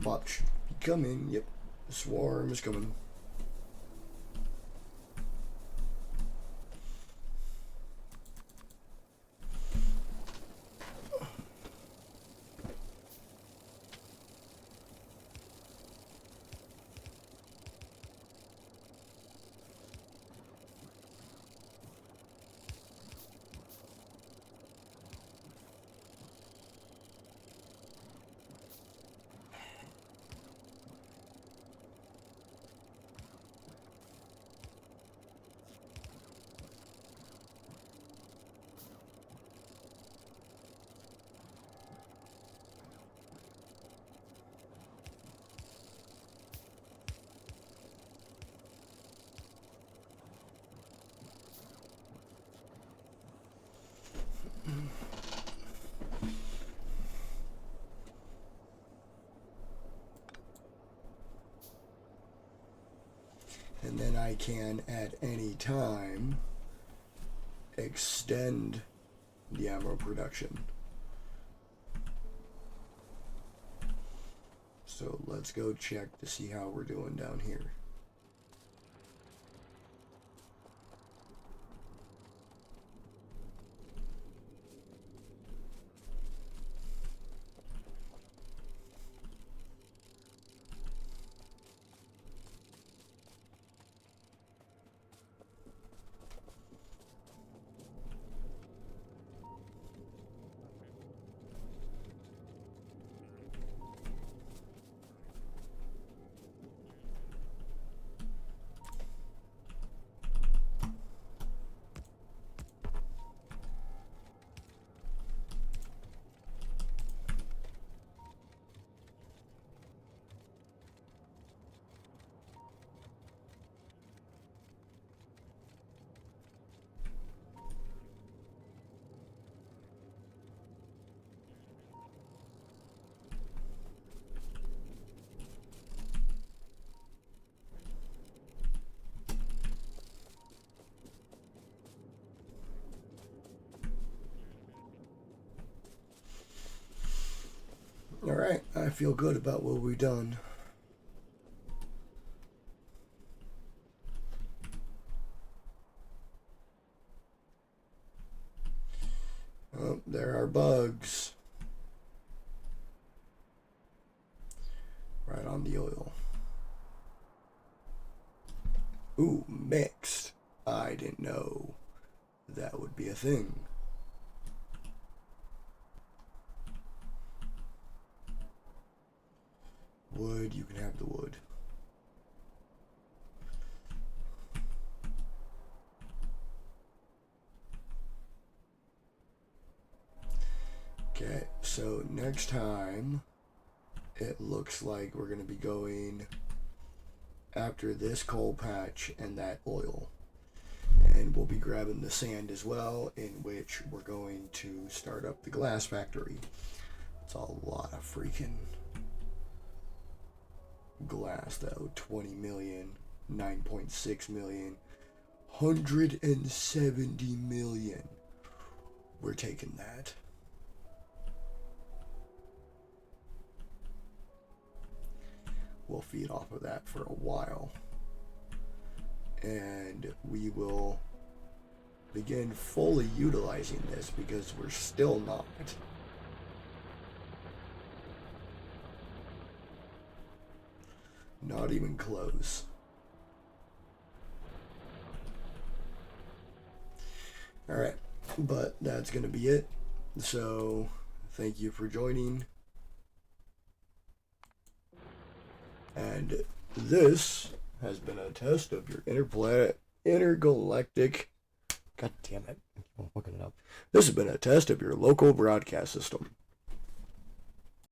Speaker 1: bot should be coming. Yep, the swarm is coming. And then I can, at any time, extend the ammo production. So let's go check to see how we're doing down here. Alright, I feel good about what we've done. Oh, there are bugs. Right on the oil. Ooh, mixed. I didn't know that would be a thing. Wood, you can have the wood. Okay, so next time it looks like we're going to be going after this coal patch and that oil. And we'll be grabbing the sand as well, in which we're going to start up the glass factory. It's a lot of freaking glass though. 20 million, 9.6 million, 170 million. We're taking that. We'll feed off of that for a while, and we will begin fully utilizing this because we're still not even close. Alright, but that's gonna be it. So thank you for joining, and this has been a test of your intergalactic, god damn it, I'm looking it up. This has been a test of your local broadcast system.